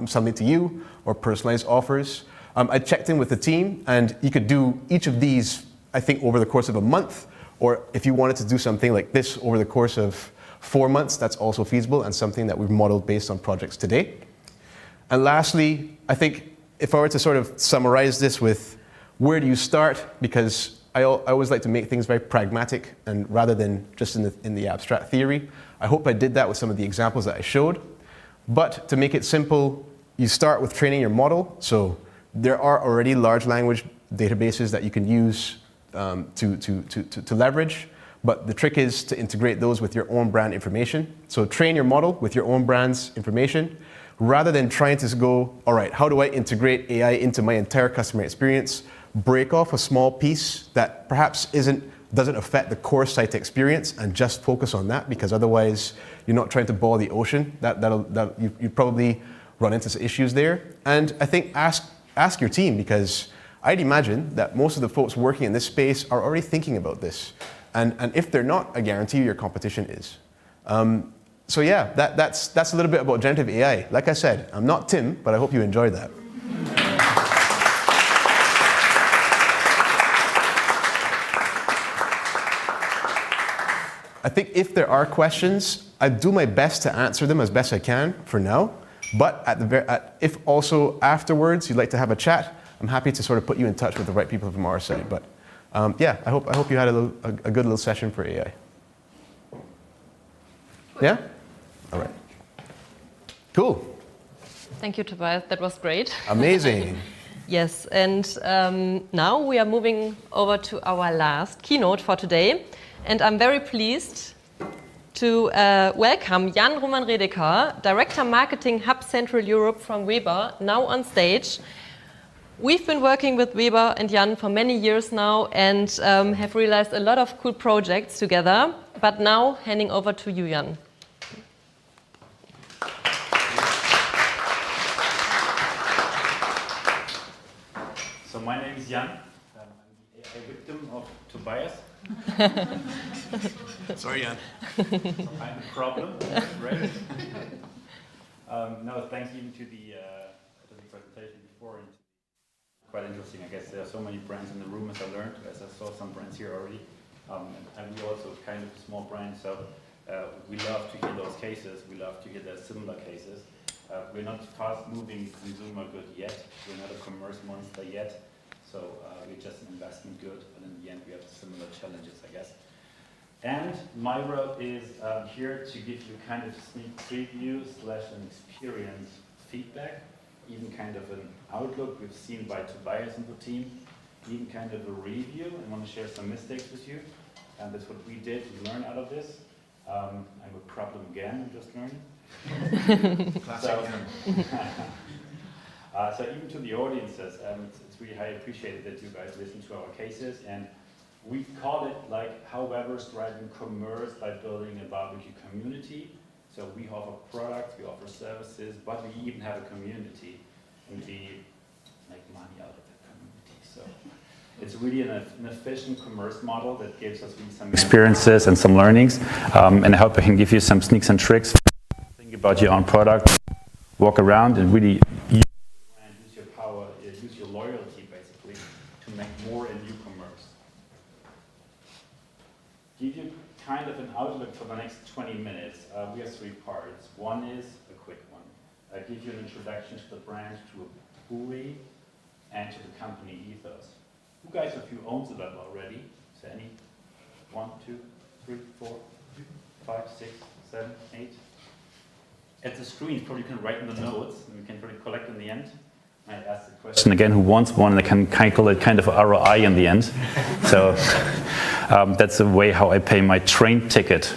something to you, or personalized offers. I checked in with the team, and you could do each of these, I think, over the course of a month, Or if you wanted to do something like this over the course of 4 months, that's also feasible and something that we've modeled based on projects today. And lastly, I think if I were to sort of summarize this with where do you start, because I always like to make things very pragmatic and rather than just in the abstract theory. I hope I did that with some of the examples that I showed. But to make it simple, you start with training your model. So there are already large language databases that you can use to leverage. But the trick is to integrate those with your own brand information. So train your model with your own brand's information rather than trying to go, all right, how do I integrate AI into my entire customer experience? Break off a small piece that perhaps doesn't affect the core site experience and just focus on that, because otherwise you're not trying to boil the ocean. You probably run into some issues there. And I think ask your team, because I'd imagine that most of the folks working in this space are already thinking about this. And if they're not, I guarantee you your competition is. So yeah, that's a little bit about generative AI. Like I said, I'm not Tim, but I hope you enjoyed that. I think if there are questions, I do my best to answer them as best I can for now. But if also afterwards you'd like to have a chat, I'm happy to sort of put you in touch with the right people from our side. But yeah, I hope you had a good little session for AI. Yeah? All right. Cool. Thank you, Tobias. That was great. Amazing. Yes, and now we are moving over to our last keynote for today. And I'm very pleased to welcome Jan Roman-Redeker, Director Marketing Hub Central Europe from Weber, now on stage. We've been working with Weber and Jan for many years now and have realized a lot of cool projects together. But now, handing over to you, Jan. So my name is Jan. I'm the AI victim of Tobias. Sorry, Jan. I'm the problem, right? No, thanks even to the presentation before. And quite interesting. I guess there are so many brands in the room, as I learned, as I saw some brands here already. And we also kind of a small brand, so we love to hear those cases. We love to hear the similar cases. We're not fast-moving consumer good yet. We're not a commerce monster yet. So we're just an investment good, but in the end we have similar challenges, I guess. And my role is here to give you kind of a sneak preview / an experience feedback, even kind of an outlook we've seen by Tobias and the team, even kind of a review. I want to share some mistakes with you. And that's what we did. We learned out of this. I have a problem again, I'm just learning. Classic. So even to the audiences, it's really highly appreciated that you guys listen to our cases, and we call it like how Weber's driving commerce by building a barbecue community. So we offer products, we offer services, but we even have a community, and we make money out of the community. So it's really an efficient commerce model that gives us really some experiences and some learnings, and I hope I can give you some sneaks and tricks. Think about your own product, walk around, and really use your power, use your loyalty basically to make more and new commerce. Give you kind of an outlook for the next 20 minutes. We have 3 parts. One is a quick one. I give you an introduction to the brand, to a buoy, and to the company ethos. Who guys of you owns the web already? Is there any? 1, 2, 3, 4, 5, 6, 7, 8? At the screen, probably you can write in the notes, and we can probably collect in the end. I ask the question again, who wants one, and I can calculate kind of ROI in the end. So that's the way how I pay my train ticket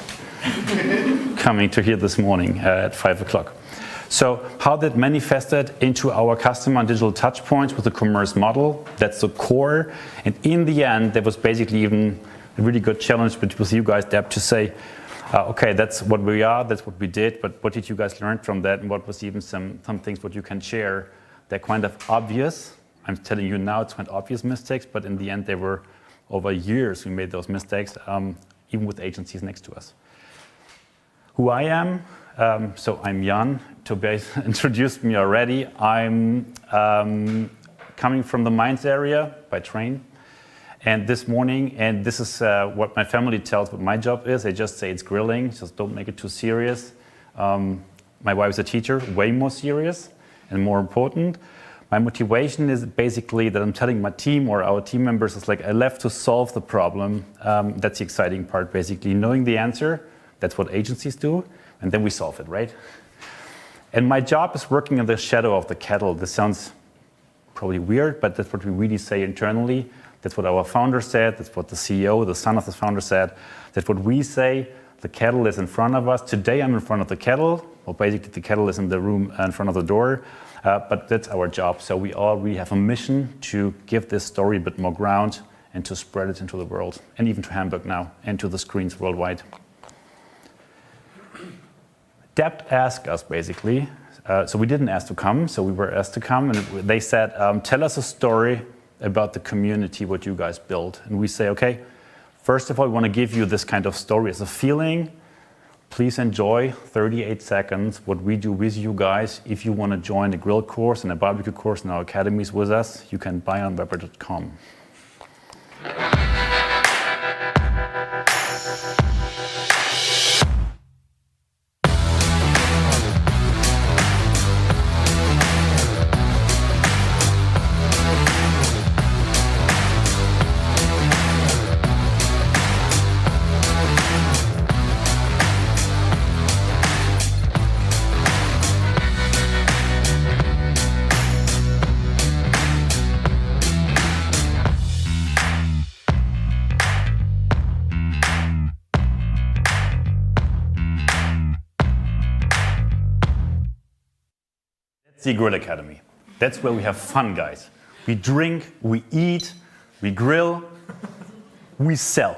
coming to here this morning at 5 o'clock. So how that manifested into our customer and digital touch points with the commerce model, that's the core. And in the end, there was basically even a really good challenge with you guys, DEPT, to say, okay, that's what we are, that's what we did, but what did you guys learn from that, and what was even some things what you can share? They're kind of obvious. I'm telling you now it's quite obvious mistakes, but in the end they were over years we made those mistakes, even with agencies next to us. Who I am, so I'm Jan. Tobias introduced me already. I'm coming from the Mainz area by train, And this morning, and this is what my family tells what my job is, they just say it's grilling, just don't make it too serious. My wife is a teacher, way more serious and more important. My motivation is basically that I'm telling my team or our team members, it's like I left to solve the problem. That's the exciting part, basically. Knowing the answer, that's what agencies do, and then we solve it, right? And my job is working in the shadow of the kettle. This sounds probably weird, but that's what we really say internally. That's what our founder said, that's what the CEO, the son of the founder said. That's what we say. The kettle is in front of us. Today I'm in front of the kettle. Well, basically the kettle is in the room in front of the door. But that's our job. So we have a mission to give this story a bit more ground and to spread it into the world, and even to Hamburg now, and to the screens worldwide. DEPT asked us basically, so we didn't ask to come, so we were asked to come, and they said, tell us a story about the community, what you guys built. And we say, okay, first of all, we want to give you this kind of story as a feeling. Please enjoy 38 seconds what we do with you guys. If you want to join a grill course and a barbecue course in our academies with us, you can buy on Weber.com. The Grill Academy. That's where we have fun, guys. We drink, we eat, we grill, we sell.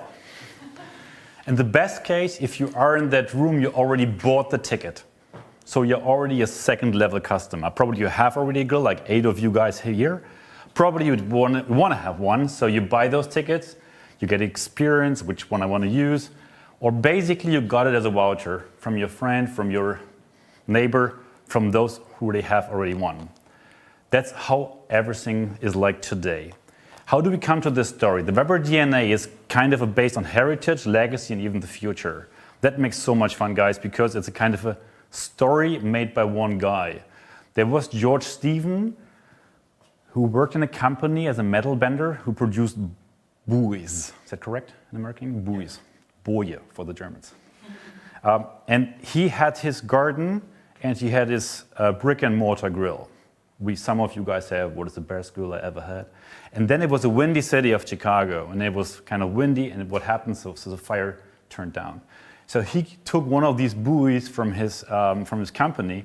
In the best case, if you are in that room, you already bought the ticket. So you're already a second level customer. Probably you have already a grill, like 8 of you guys here. Probably you'd want to have one, so you buy those tickets, you get experience, which one I want to use, or basically you got it as a voucher from your friend, from your neighbor, from those who they have already won. That's how everything is like today. How do we come to this story? The Weber DNA is kind of based on heritage, legacy, and even the future. That makes so much fun, guys, because it's a kind of a story made by one guy. There was George Stephen, who worked in a company as a metal bender who produced buoys. Is that correct in American? Buoys. Boje for the Germans. And he had his garden, and he had his brick and mortar grill. Some of you guys have, what is the best grill I ever had? And then it was a windy city of Chicago, and it was kind of windy, and what happened, so the fire turned down. So he took one of these buoys from his company,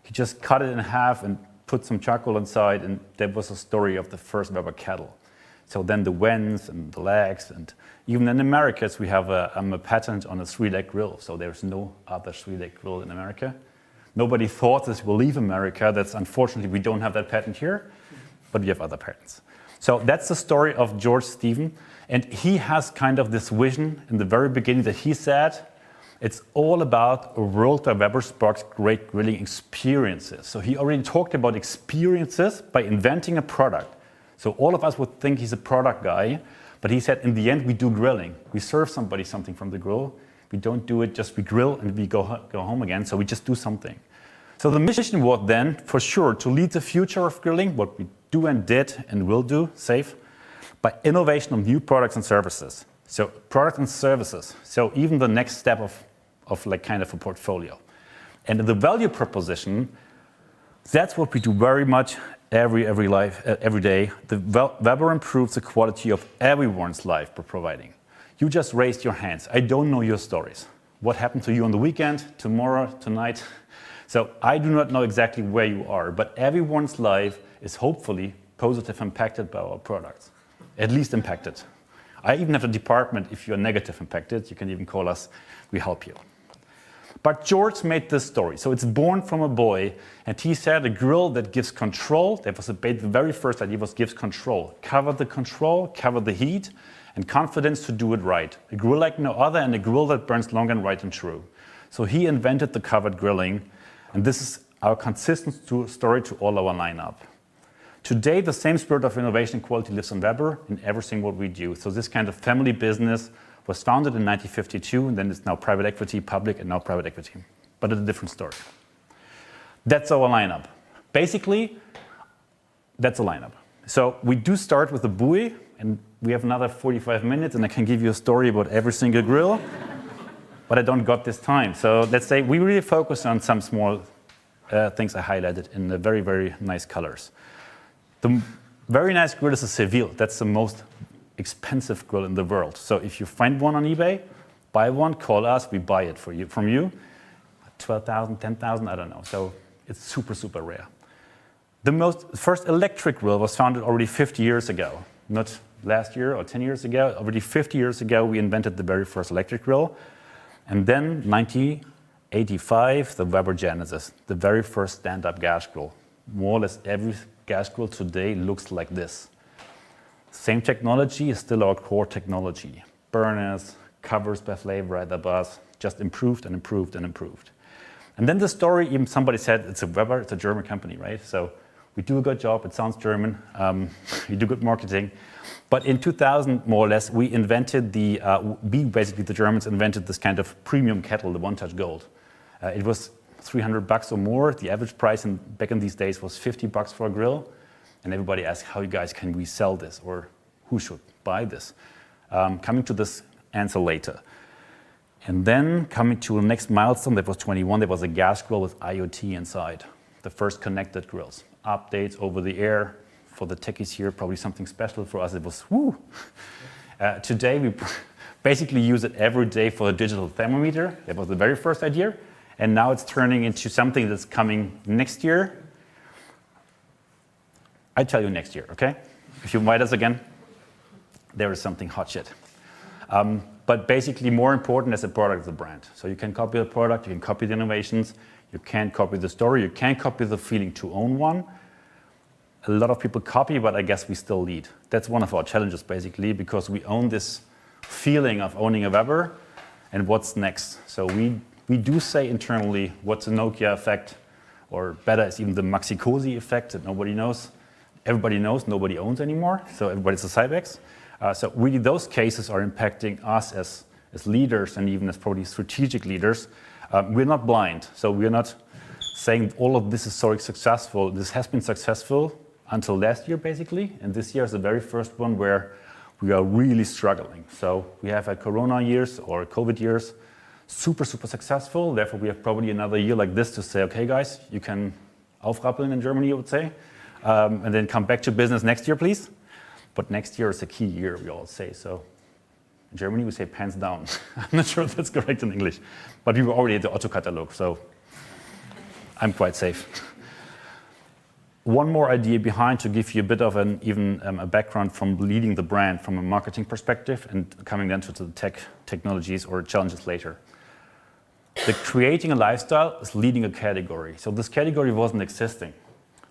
he just cut it in half and put some charcoal inside, and that was the story of the first Weber kettle. So then the wens and the legs, and even in Americas, we have a patent on a 3-leg grill, so there's no other 3-leg grill in America. Nobody thought this will leave America. That's unfortunately, we don't have that patent here, but we have other patents. So that's the story of George Stephen. And he has kind of this vision in the very beginning that he said, it's all about a world where Weber sparks great grilling experiences. So he already talked about experiences by inventing a product. So all of us would think he's a product guy, but he said in the end we do grilling. We serve somebody something from the grill. We don't do it just we grill and we go home again, so we just do something. So the mission was then, for sure, to lead the future of grilling, what we do and did and will do, safe, by innovation of new products and services. So products and services, so even the next step of like kind of a portfolio. And the value proposition, that's what we do very much every day. The Weber improves the quality of everyone's life by providing. You just raised your hands. I don't know your stories. What happened to you on the weekend, tomorrow, tonight? So I do not know exactly where you are, but everyone's life is hopefully positive impacted by our products. At least impacted. I even have a department, if you're negative impacted, you can even call us, we help you. But George made this story. So it's born from a boy, and he said a grill that gives control, that was the very first idea was gives control. Cover the control, cover the heat, and confidence to do it right. A grill like no other, and a grill that burns long and right and true. So he invented the covered grilling, and this is our consistent story to all our lineup. Today, the same spirit of innovation and quality lives on Weber in everything what we do. So this kind of family business was founded in 1952, and then it's now private equity, public, and now private equity. But it's a different story. That's our lineup. Basically, that's a lineup. So we do start with the buoy, and we have another 45 minutes, and I can give you a story about every single grill, but I don't got this time. So let's say we really focus on some small things I highlighted in the very, very nice colors. The very nice grill is a Seville. That's the most expensive grill in the world. So if you find one on eBay, buy one, call us, we buy it from you. 12,000, 10,000, I don't know. So it's super, super rare. The first electric grill was founded already 50 years ago. Not last year or 10 years ago. Already 50 years ago, we invented the very first electric grill. And then 1985, the Weber Genesis, the very first stand-up gas grill. More or less every gas grill today looks like this. Same technology is still our core technology. Burners, covers by flavor at the bus, just improved and improved and improved. And then the story, even somebody said, it's a Weber, it's a German company, right? So we do a good job, it sounds German, we do good marketing. But in 2000, more or less, we invented basically the Germans invented this kind of premium kettle, the one-touch gold. It was $300 or more. The average price back in these days was $50 for a grill. And everybody asked, how you guys can we sell this? Or who should buy this? Coming to this answer later. And then coming to the next milestone, that was 21, there was a gas grill with IoT inside. The first connected grills. Updates over the air. For the techies here, probably something special. For us, it was woo. Today, we basically use it every day for a digital thermometer. That was the very first idea. And now it's turning into something that's coming next year. I tell you next year, okay? If you invite us again, there is something hot shit. But basically more important as a product of the brand. So you can copy the product, you can copy the innovations, you can't copy the story, you can't copy the feeling to own one. A lot of people copy, but I guess we still lead. That's one of our challenges basically, because we own this feeling of owning a Weber and what's next. So we do say internally, what's the Nokia effect? Or better is even the Maxi Cosi effect that nobody knows. Everybody knows, nobody owns anymore, so everybody's a Cybex. So really those cases are impacting us as leaders and even as probably strategic leaders. We're not blind, so we're not saying all of this is so successful. This has been successful until last year basically, and this year is the very first one where we are really struggling. So we have had Corona years or COVID years, super, super successful. Therefore, we have probably another year like this to say, okay, guys, you can aufrappeln in Germany, I would say, and then come back to business next year, please. But next year is a key year, we all say. So in Germany, we say pants down. I'm not sure if that's correct in English, but we were already at the Otto catalog, so I'm quite safe. One more idea behind to give you a bit of a background from leading the brand from a marketing perspective and coming then to the technologies or challenges later. The creating a lifestyle is leading a category. So this category wasn't existing.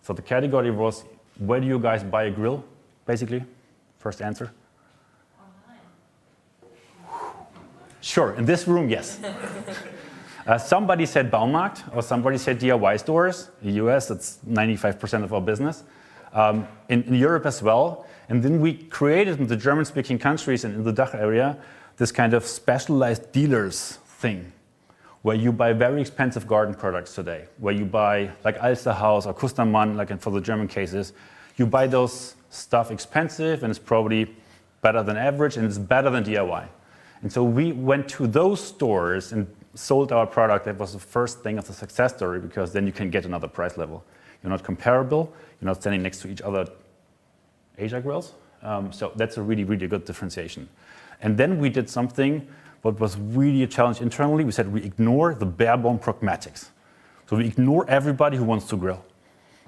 So the category was, where do you guys buy a grill, basically? First answer. Online. Sure, in this room, yes. Somebody said Baumarkt, or somebody said DIY stores. In the US, it's 95% of our business. In Europe as well. And then we created in the German-speaking countries and in the DACH area this kind of specialized dealers thing, where you buy very expensive garden products today, where you buy like Alsterhaus or Kustermann, like for the German cases, you buy those stuff expensive and it's probably better than average and it's better than DIY. And so we went to those stores and sold our product. That was the first thing of the success story, because then you can get another price level. You're not comparable, you're not standing next to each other Asia grills. So that's a really, really good differentiation. And then we did something what was really a challenge internally. We said we ignore the bare bone pragmatics. So we ignore everybody who wants to grill,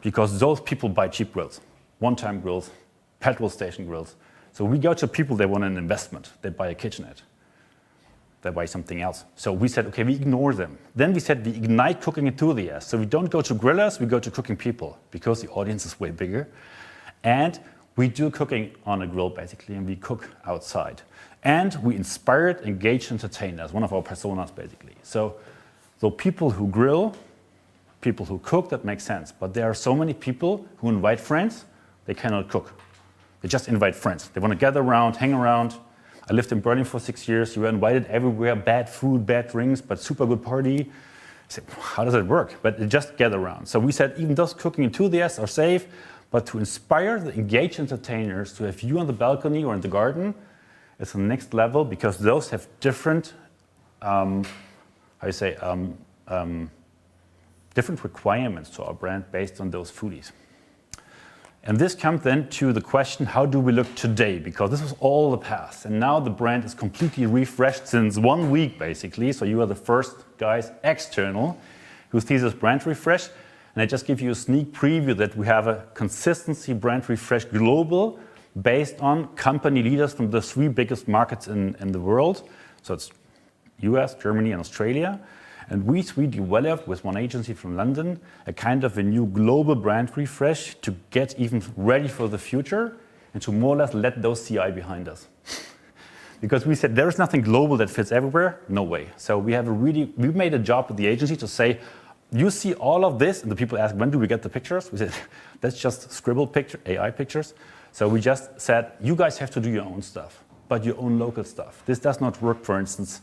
because those people buy cheap grills, one-time grills, petrol station grills. So we go to people that want an investment. They buy a kitchenette. They buy something else. So we said, okay, we ignore them. Then we said we ignite cooking enthusiasts. So we don't go to grillers, we go to cooking people, because the audience is way bigger. And we do cooking on a grill, basically, and we cook outside. And we inspired, engaged, entertained as one of our personas, basically. So people who grill, people who cook, that makes sense. But there are so many people who invite friends, they cannot cook. They just invite friends. They want to gather around, hang around. I lived in Berlin for 6 years. You were invited everywhere, bad food, bad drinks, but super good party. I said, how does it work? But they just gather around. So we said, even those cooking enthusiasts are safe, but to inspire the engaged entertainers to have you on the balcony or in the garden, it's the next level, because those have different, different requirements to our brand based on those foodies. And this comes then to the question, how do we look today? Because this was all the past. And now the brand is completely refreshed since 1 week, basically. So you are the first guys external who see this brand refresh. And I just give you a sneak preview that we have a consistency brand refresh global based on company leaders from the 3 biggest markets in the world. So it's US, Germany, and Australia. And we developed with one agency from London a kind of a new global brand refresh to get even ready for the future and to more or less let those CI behind us. Because we said there is nothing global that fits everywhere, no way. So we made a job with the agency to say, you see all of this, and the people ask, when do we get the pictures? We said, that's just scribbled picture, AI pictures. So we just said, you guys have to do your own stuff, but your own local stuff. This does not work, for instance.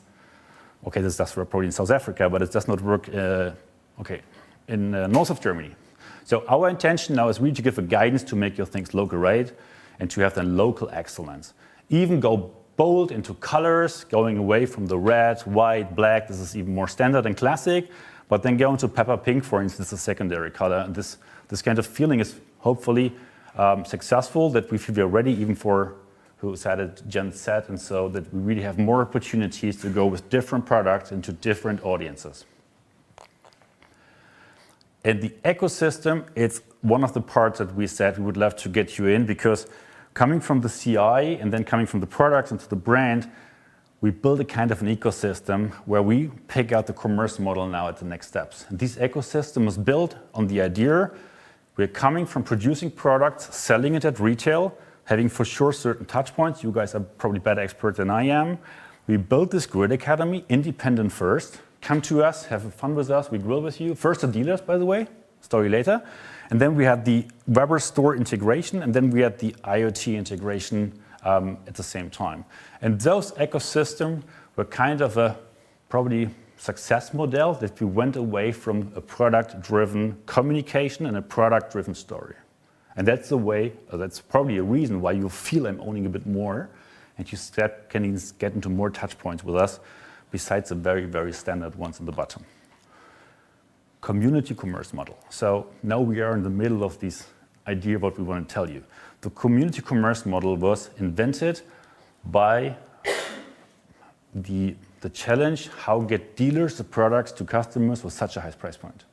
Okay, this does work probably in South Africa, but it does not work in north of Germany. So our intention now is really to give a guidance to make your things local, right? And to have then local excellence. Even go bold into colors, going away from the red, white, black. This is even more standard and classic. But then go into pepper pink, for instance, a secondary color. And this kind of feeling is hopefully successful, that we feel we are ready even for who said it, Jen said, and so that we really have more opportunities to go with different products into different audiences. And the ecosystem, it's one of the parts that we said we would love to get you in, because coming from the CI and then coming from the products into the brand, we build a kind of an ecosystem where we pick out the commerce model now at the next steps. And this ecosystem is built on the idea we're coming from producing products, selling it at retail, having for sure certain touch points. You guys are probably better experts than I am. We built this Grid Academy, independent first. Come to us, have fun with us, we grill with you. First the dealers, by the way, story later. And then we had the Weber store integration, and then we had the IoT integration at the same time. And those ecosystems were kind of a probably success model that we went away from a product-driven communication and a product-driven story. And that's the way, that's probably a reason why you feel I'm owning a bit more, and you can get into more touch points with us, besides the very, very standard ones in the bottom. Community commerce model. So now we are in the middle of this idea of what we want to tell you. The community commerce model was invented by the challenge, how get dealers the products to customers with such a high price point.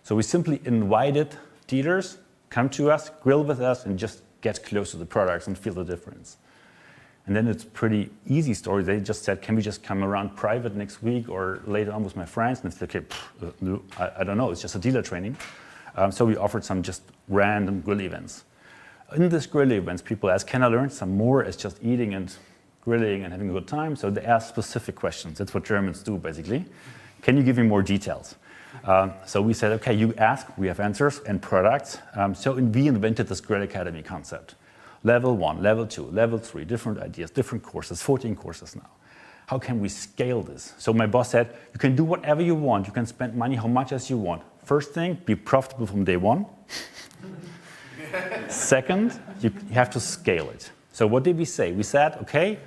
So we simply invited dealers, come to us, grill with us, and just get close to the products and feel the difference. And then it's a pretty easy story. They just said, can we just come around private next week or later on with my friends? And it's okay, no, I don't know, it's just a dealer training. So we offered some just random grill events. In these grill events, people ask, can I learn some more as just eating and grilling and having a good time? So they ask specific questions. That's what Germans do, basically. Can you give me more details? So we said, okay, you ask, we have answers and products. So we invented this Grid Academy concept. Level 1, level 2, level 3, different ideas, different courses, 14 courses now. How can we scale this? So my boss said, you can do whatever you want. You can spend money how much as you want. First thing, be profitable from day one. Second, you have to scale it. So what did we say? We said, okay,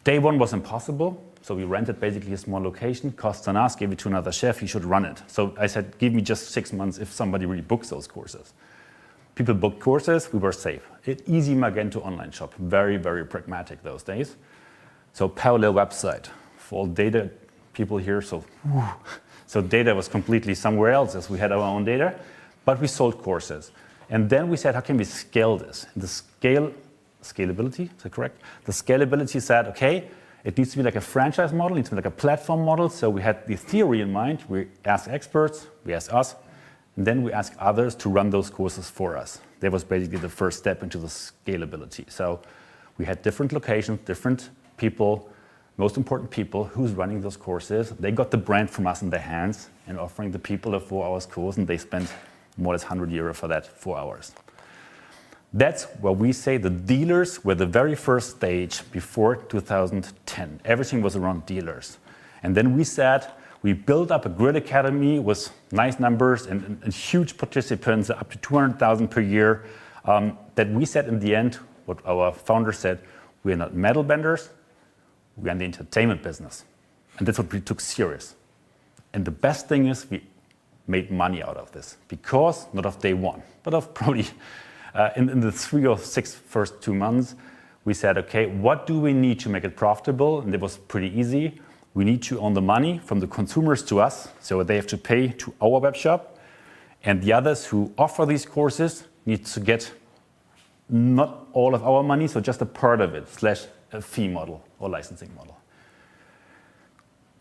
day one was impossible. So we rented basically a small location, costs on us, gave it to another chef, he should run it. So I said, give me just 6 months if somebody really books those courses. People booked courses, we were safe. Easy Magento online shop, very, very pragmatic those days. So parallel website for all data people here. So data was completely somewhere else as we had our own data, but we sold courses. And then we said, how can we scale this? And the scalability, is that correct? The scalability said, okay, it needs to be like a franchise model, it needs to be like a platform model. So we had the theory in mind. We asked experts, we asked us, and then we asked others to run those courses for us. That was basically the first step into the scalability. So we had different locations, different people, most important people who's running those courses. They got the brand from us in their hands and offering the people a 4 hours course, and they spent more or less €100 for that 4 hours. That's where we say the dealers were the very first stage before 2010. Everything was around dealers. And then we said, we built up a grid academy with nice numbers and huge participants, up to 200,000 per year, that we said in the end, what our founder said, we're not metal benders, we're in the entertainment business. And that's what we took serious. And the best thing is we made money out of this, because not of day one, but of probably in the 3 or 6 first 2 months, we said, okay, what do we need to make it profitable? And it was pretty easy. We need to own the money from the consumers to us, so they have to pay to our web shop. And the others who offer these courses need to get not all of our money, so just a part of it, / a fee model or licensing model.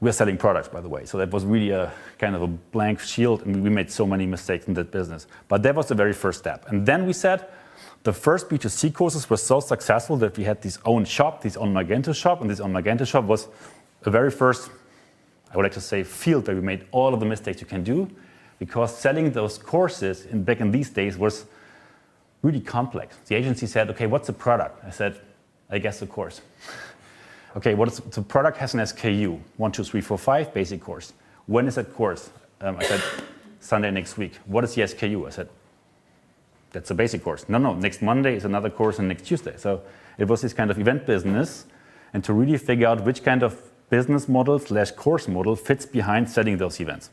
We're selling products, by the way, so that was really a kind of a blank shield, and we made so many mistakes in that business. But that was the very first step. And then we said, the first B2C courses were so successful that we had this own shop, this own Magento shop, and this own Magento shop was the very first, I would like to say, field where we made all of the mistakes you can do, because selling those courses back in these days was really complex. The agency said, okay, what's the product? I said, I guess the course. Okay, what is the product? Has an SKU, 1, 2, 3, 4, 5, basic course. When is that course? I said, Sunday next week. What is the SKU? I said, that's a basic course. No, next Monday is another course and next Tuesday. So it was this kind of event business, and to really figure out which kind of business model / course model fits behind selling those events.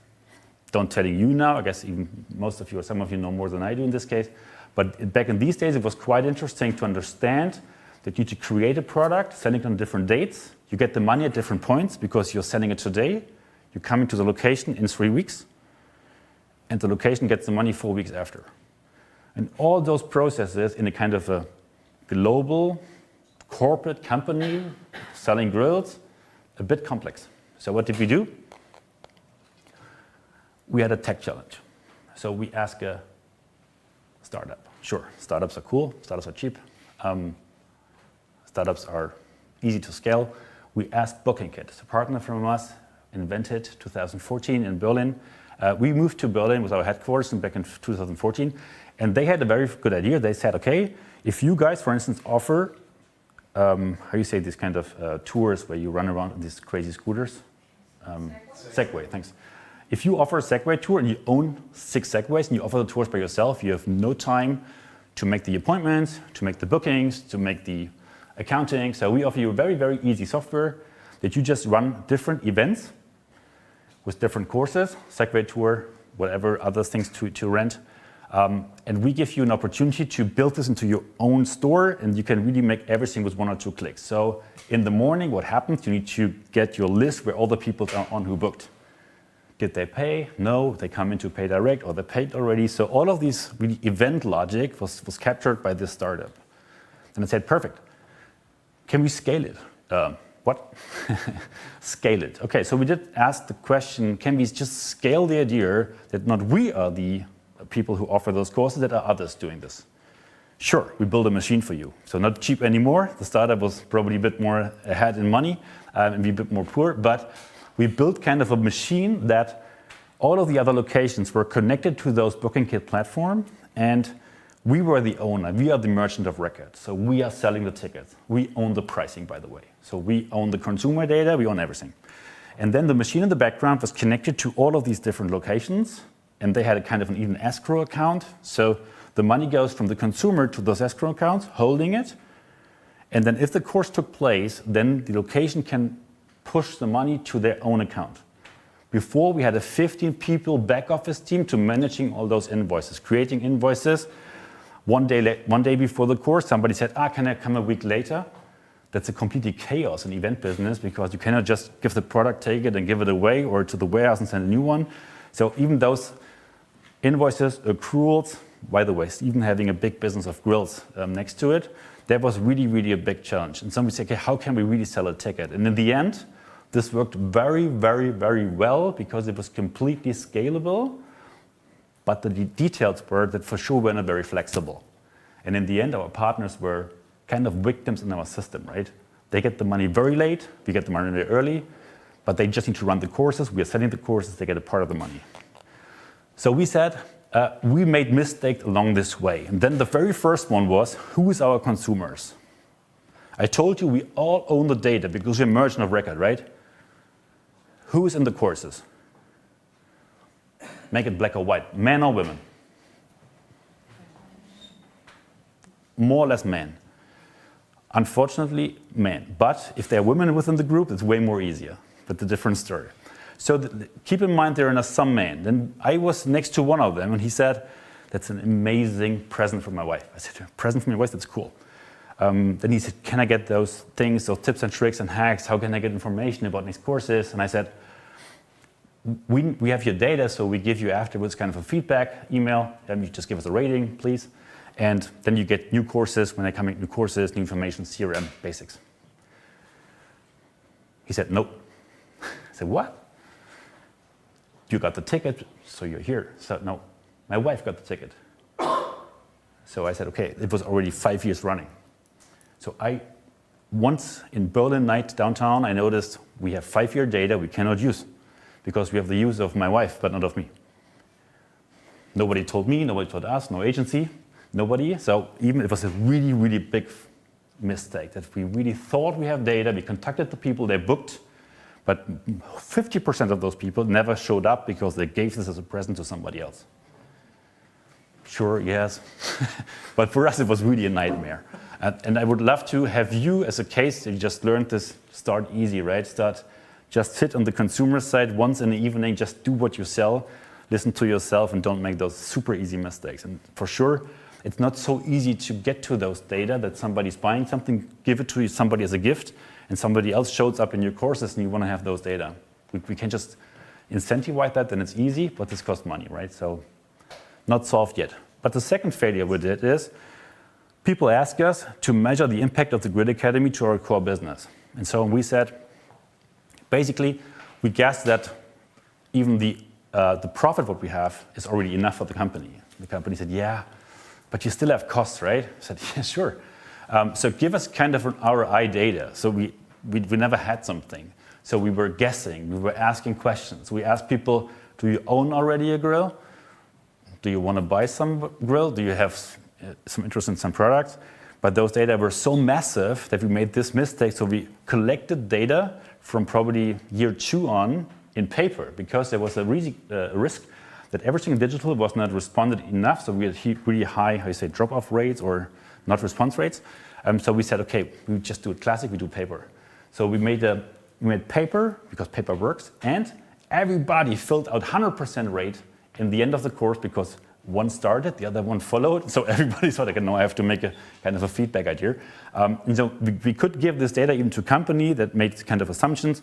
Don't telling you now, I guess even most of you or some of you know more than I do in this case, but back in these days it was quite interesting to understand that you need to create a product, selling it on different dates. You get the money at different points because you're selling it today. You're coming to the location in 3 weeks, and the location gets the money 4 weeks after. And all those processes in a kind of a global corporate company selling grills, a bit complex. So what did we do? We had a tech challenge. So we asked a startup. Sure, startups are cool, startups are cheap. Startups are easy to scale. We asked BookingKit, it's a partner from us, invented 2014 in Berlin. We moved to Berlin with our headquarters back in 2014, and they had a very good idea. They said, okay, if you guys, for instance, offer, how you say these kind of tours where you run around on these crazy scooters? Segway, thanks. If you offer a Segway tour and you own 6 Segways and you offer the tours by yourself, you have no time to make the appointments, to make the bookings, to make the accounting. So we offer you a very, very easy software that you just run different events with different courses, Segway tour, whatever other things to rent. And we give you an opportunity to build this into your own store, and you can really make everything with 1 or 2 clicks. So in the morning, what happens? You need to get your list where all the people are on who booked. Did they pay? No, they come in to pay direct, or they paid already. So all of these really event logic was captured by this startup. And I said, perfect. Can we scale it? What? Scale it. Okay, so we did ask the question, can we just scale the idea that not we are the people who offer those courses, that are others doing this? Sure, we build a machine for you. So not cheap anymore. The startup was probably a bit more ahead in money and be a bit more poor, but we built kind of a machine that all of the other locations were connected to those BookingKit platform, and we were the owner. We are the merchant of record. So we are selling the tickets. We own the pricing, by the way. So we own the consumer data, we own everything. And then the machine in the background was connected to all of these different locations, and they had a kind of an even escrow account. So the money goes from the consumer to those escrow accounts, holding it. And then if the course took place, then the location can push the money to their own account. Before, we had a 15 people back office team to managing all those invoices, creating invoices. One day before the course, somebody said, can I come a week later? That's a completely chaos in event business, because you cannot just give the product, take it and give it away, or to the warehouse and send a new one. So even those invoices, accruals, by the way, even having a big business of grills next to it, that was really, really a big challenge. And somebody said, okay, how can we really sell a ticket? And in the end, this worked very, very, very well, because it was completely scalable. But the details were that for sure were not very flexible. And in the end, our partners were kind of victims in our system, right? They get the money very late, we get the money very early, but they just need to run the courses. We are selling the courses, they get a part of the money. So we said, we made mistakes along this way. And then the very first one was, who is our consumers? I told you we all own the data because we're merchant of record, right? Who is in the courses? Make it black or white, men or women? More or less men. Unfortunately, men. But if there are women within the group, it's way more easier. But a different story. So keep in mind there are some men. Then I was next to one of them, and he said, "That's an amazing present for my wife." I said, "Present for my wife? That's cool." Then he said, "Can I get those things, those tips and tricks and hacks? How can I get information about these courses?" And I said, we have your data, so we give you afterwards kind of a feedback email. Then you just give us a rating, please. And then you get new courses when they come in, new courses, new information, CRM, basics. He said, "Nope." I said, "What? You got the ticket, so you're here." So no, my wife got the ticket. So I said, okay, it was already 5 years running. So once in Berlin night downtown, I noticed we have 5-year data we cannot use because we have the use of my wife, but not of me. Nobody told me, nobody told us, no agency, nobody. So even it was a really, really big mistake that we really thought we have data. We contacted the people, they booked, but 50% of those people never showed up because they gave this as a present to somebody else. Sure, yes. But for us, it was really a nightmare. And I would love to have you as a case, if you just learned this, start easy, right? Just sit on the consumer side once in the evening, just do what you sell, listen to yourself, and don't make those super easy mistakes. And for sure, it's not so easy to get to those data that somebody's buying something, give it to somebody as a gift, and somebody else shows up in your courses and you want to have those data. We can just incentivize that, then it's easy, but this costs money, right? So not solved yet. But the second failure we did is people ask us to measure the impact of the Grid Academy to our core business. And so we said, basically, we guessed that even the profit what we have is already enough for the company. The company said, "Yeah, but you still have costs, right?" I said, "Yeah, sure." So give us kind of an ROI data. So we never had something. So we were guessing, we were asking questions. We asked people, "Do you own already a grill? Do you want to buy some grill? Do you have some interest in some products?" But those data were so massive that we made this mistake. So we collected data from probably year 2 on in paper because there was a risk that everything in digital was not responded enough. So we had really high, drop-off rates or not response rates. So we said, okay, we just do it classic, we do paper. So we made paper because paper works, and everybody filled out 100% rate in the end of the course because one started, the other one followed. So everybody thought, okay, no, I have to make a kind of a feedback idea. And so we could give this data even to a company that made kind of assumptions,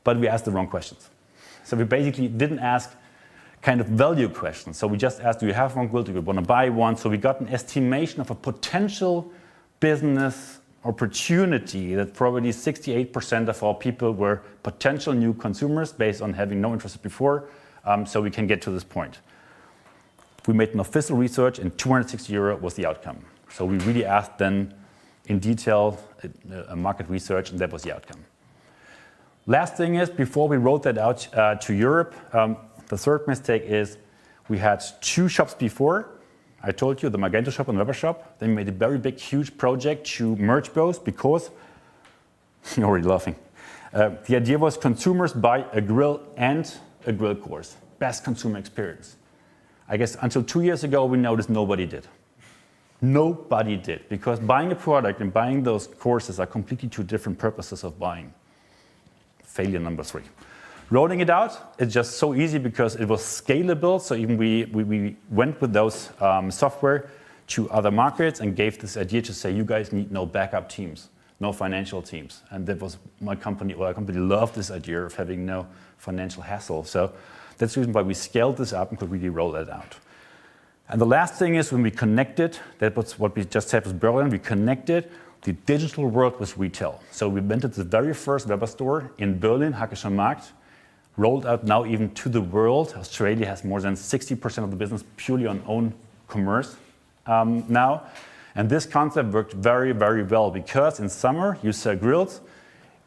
but we asked the wrong questions. So we basically didn't ask kind of value questions. So we just asked, do you have one grill? Do you want to buy one? So we got an estimation of a potential business opportunity that probably 68% of our people were potential new consumers based on having no interest before. So we can get to this point. We made an official research and €260 was the outcome. So we really asked then in detail a market research, and that was the outcome. Last thing is, before we rolled that out to Europe, the third mistake is we had 2 shops before. I told you, the Magento shop and Weber shop. They made a very big, huge project to merge both because, you're already laughing. The idea was consumers buy a grill and a grill course. Best consumer experience. I guess until 2 years ago, we noticed nobody did. Nobody did, because buying a product and buying those courses are completely 2 different purposes of buying. Failure number 3. Rolling it out, it's just so easy because it was scalable. So even we went with those software to other markets and gave this idea to say, you guys need no backup teams, no financial teams. And that was our company loved this idea of having no financial hassle. So that's the reason why we scaled this up and could really roll that out. And the last thing is when we connected, that was what we just said with Berlin, we connected the digital world with retail. So we invented the very first Weber store in Berlin, Hackischer Markt, rolled out now even to the world. Australia has more than 60% of the business purely on own commerce now. And this concept worked very, very well because in summer you sell grills.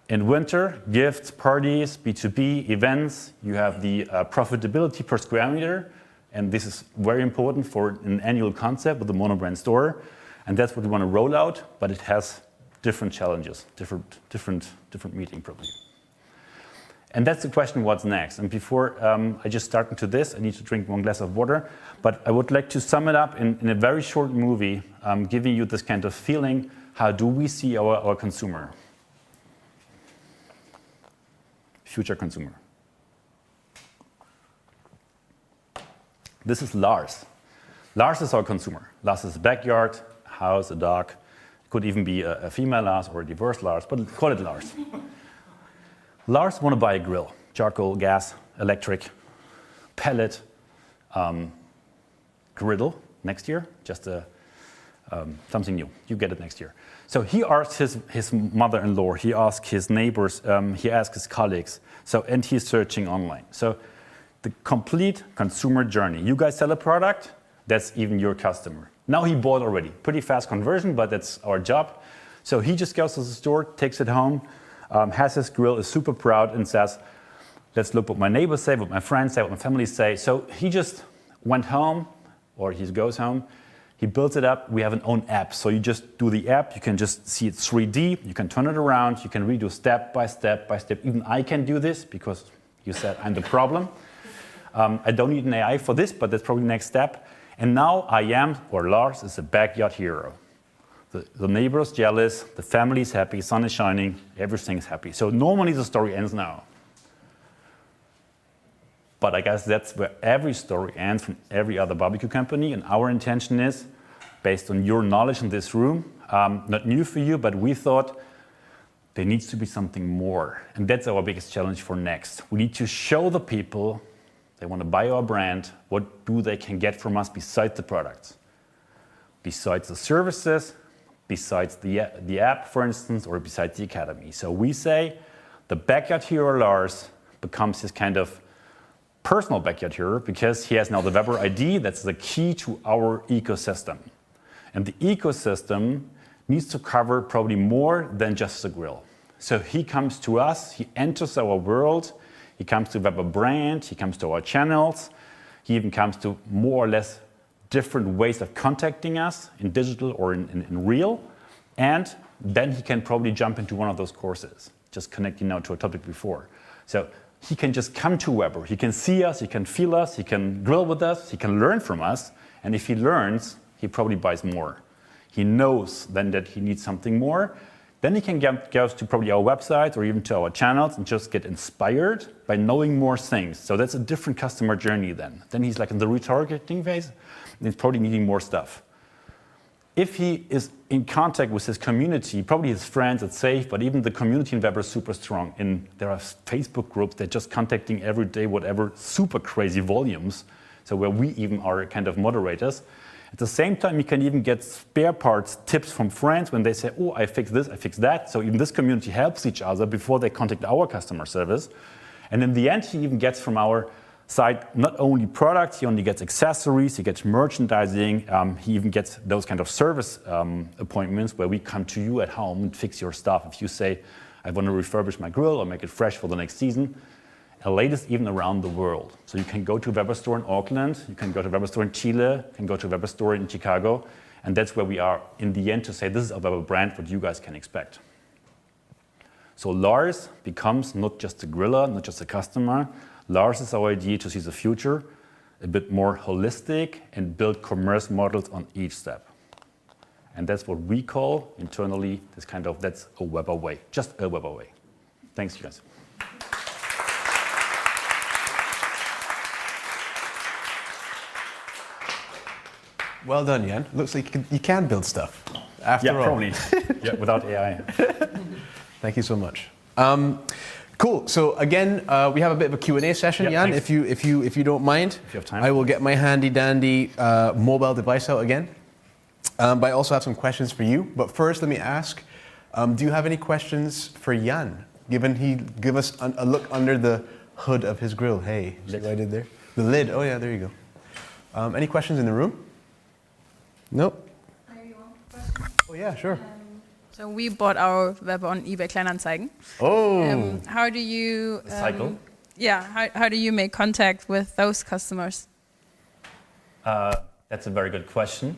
In winter, gifts, parties, B2B, events, you have the profitability per square meter. And this is very important for an annual concept with the monobrand store. And that's what we want to roll out, but it has different challenges, different meeting probably. And that's the question, what's next? And before I just start into this, I need to drink one glass of water. But I would like to sum it up in a very short movie, giving you this kind of feeling, how do we see our consumer? Future consumer. This is Lars. Lars is our consumer. Lars is a backyard, house, a dog. It could even be a female Lars or a divorced Lars, but call it Lars. Lars want to buy a grill, charcoal, gas, electric, pellet, griddle next year, just something new. You get it next year. So he asks his mother-in-law, he asks his neighbors, he asks his colleagues, and he's searching online. So the complete consumer journey. You guys sell a product, that's even your customer. Now he bought already. Pretty fast conversion, but that's our job. So he just goes to the store, takes it home, has his grill, is super proud and says, let's look what my neighbors say, what my friends say, what my family say. So he just went home, or he goes home, he builds it up. We have an own app. So you just do the app, you can just see it 3D, you can turn it around, you can redo step by step by step. Even I can do this because you said I'm the problem. I don't need an AI for this, but that's probably the next step. And now I am, or Lars, is a backyard hero. The neighbor's jealous, the family's happy, sun is shining, everything's happy. So normally the story ends now. But I guess that's where every story ends from every other barbecue company. And our intention is, based on your knowledge in this room, not new for you, but we thought there needs to be something more. And that's our biggest challenge for next. We need to show the people they want to buy our brand, what they can get from us besides the products, besides the services, besides the app, for instance, or besides the academy. So we say the backyard hero Lars becomes his kind of personal backyard hero because he has now the Weber ID. That's the key to our ecosystem. And the ecosystem needs to cover probably more than just the grill. So he comes to us, he enters our world, he comes to Weber brand, he comes to our channels, he even comes to more or less different ways of contacting us in digital or in real. And then he can probably jump into one of those courses, just connecting now to a topic before. So he can just come to Weber, he can see us, he can feel us, he can grill with us, he can learn from us. And if he learns, he probably buys more. He knows then that he needs something more. Then he can go to probably our website or even to our channels and just get inspired by knowing more things. So that's a different customer journey then. Then he's like in the retargeting phase, and he's probably needing more stuff. If he is in contact with his community, probably his friends, it's safe, but even the community in Weber is super strong. And there are Facebook groups that are just contacting every day, whatever, super crazy volumes. So where we even are kind of moderators. At the same time, you can even get spare parts tips from friends when they say, oh, I fixed this, I fixed that. So even this community helps each other before they contact our customer service. And in the end, he even gets from our site not only products, he only gets accessories, he gets merchandising, he even gets those kind of service appointments where we come to you at home and fix your stuff. If you say, I want to refurbish my grill or make it fresh for the next season, and latest even around the world. So you can go to a Weber store in Auckland, you can go to a Weber store in Chile, you can go to a Weber store in Chicago, and that's where we are in the end to say this is a Weber brand, what you guys can expect. So Lars becomes not just a griller, not just a customer. Lars is our idea to see the future, a bit more holistic and build commerce models on each step. And that's what we call internally this kind of, that's a Weber way, just a Weber way. Thanks, you guys. Well done, Jan. Looks like you can build stuff. After all. Probably. Yeah, without AI. Thank you so much. Cool. So again, we have a bit of a Q&A session, Jan. Thanks. If you don't mind, if you have time, I will get my handy dandy mobile device out again. But I also have some questions for you. But first, let me ask: do you have any questions for Jan? Given he give us a look under the hood of his grill. Hey, see what I did there? The lid. Oh yeah, there you go. Any questions in the room? Nope. Maybe one question. Oh yeah, sure. So we bought our Weber on eBay Kleinanzeigen. Oh. How do you cycle? Yeah. How do you make contact with those customers? That's a very good question.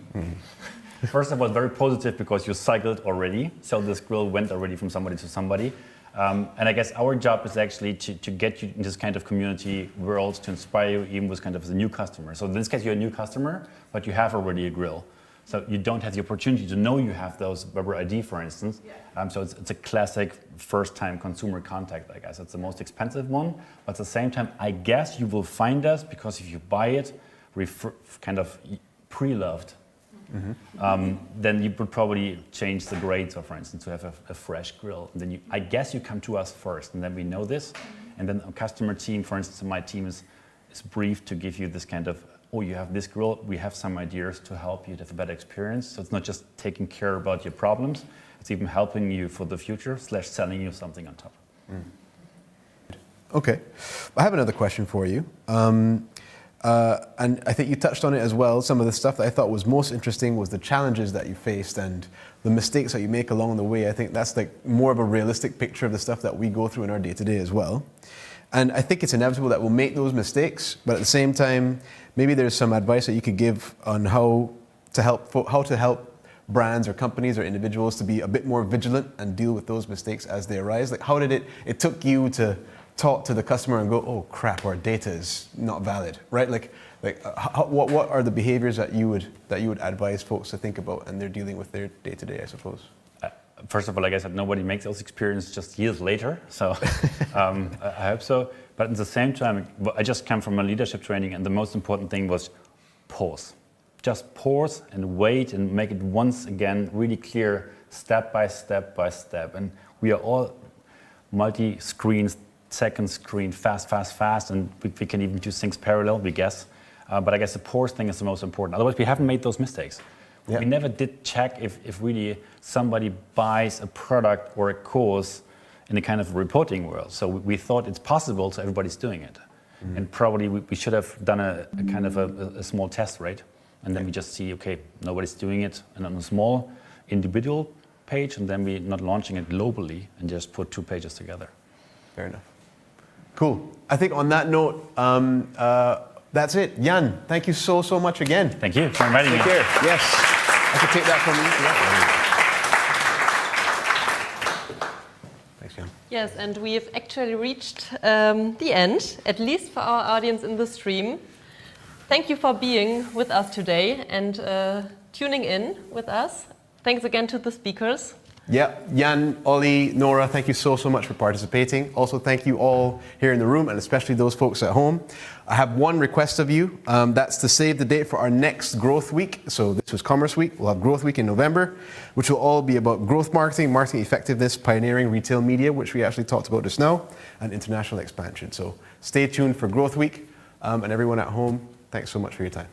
First of all, very positive because you cycled already. So this grill went already from somebody to somebody. And I guess our job is actually to get you in this kind of community world, to inspire you even with kind of as a new customer. So in this case, you're a new customer, but you have already a grill. So you don't have the opportunity to know you have those Weber ID, for instance. So it's a classic first-time consumer contact, I guess. It's the most expensive one, but at the same time, I guess you will find us because if you buy it, kind of pre-loved, then you would probably change the grades, or for instance, to have a fresh grill. And then I guess you come to us first, and then we know this. And then a customer team, for instance, my team is briefed to give you this kind of, oh, you have this grill, we have some ideas to help you to have a better experience. So it's not just taking care about your problems, it's even helping you for the future / selling you something on top. Okay, I have another question for you. And I think you touched on it as well. Some of the stuff that I thought was most interesting was the challenges that you faced and the mistakes that you make along the way. I think that's like more of a realistic picture of the stuff that we go through in our day-to-day as well. And I think it's inevitable that we'll make those mistakes, but at the same time, maybe there's some advice that you could give on how to help brands or companies or individuals to be a bit more vigilant and deal with those mistakes as they arise. Like, how did it took you to talk to the customer and go, oh crap, our data is not valid, right? What are the behaviors that you would advise folks to think about and they're dealing with their day-to-day, I suppose? First of all, like I said, nobody makes those experiences just years later, so I hope so. But at the same time, I just come from a leadership training, and the most important thing was pause. Just pause and wait and make it once again really clear, step by step by step. And we are all multi-screens, second screen, fast, and we can even do things parallel, we guess. But I guess the pause thing is the most important. Otherwise, we haven't made those mistakes. Yeah. We never did check if really somebody buys a product or a course in a kind of reporting world. So we thought it's possible, so everybody's doing it. And probably we should have done a kind of a small test, right? And then we just see, okay, nobody's doing it, and on a small individual page, and then we're not launching it globally and just put 2 pages together. Fair enough. Cool. I think on that note, that's it. Jan, thank you so much again. Thank you for inviting me. Take care. Yes. I can take that from you. Thanks, Jan. Yes, and we have actually reached the end, at least for our audience in the stream. Thank you for being with us today and tuning in with us. Thanks again to the speakers. Yeah, Jan, Ollie, Nora, thank you so much for participating. Also, thank you all here in the room, and especially those folks at home. I have one request of you. That's to save the date for our next Growth Week. So this was Commerce Week. We'll have Growth Week in November, which will all be about growth marketing, marketing effectiveness, pioneering retail media, which we actually talked about just now, and international expansion. So stay tuned for Growth Week. And everyone at home, thanks so much for your time.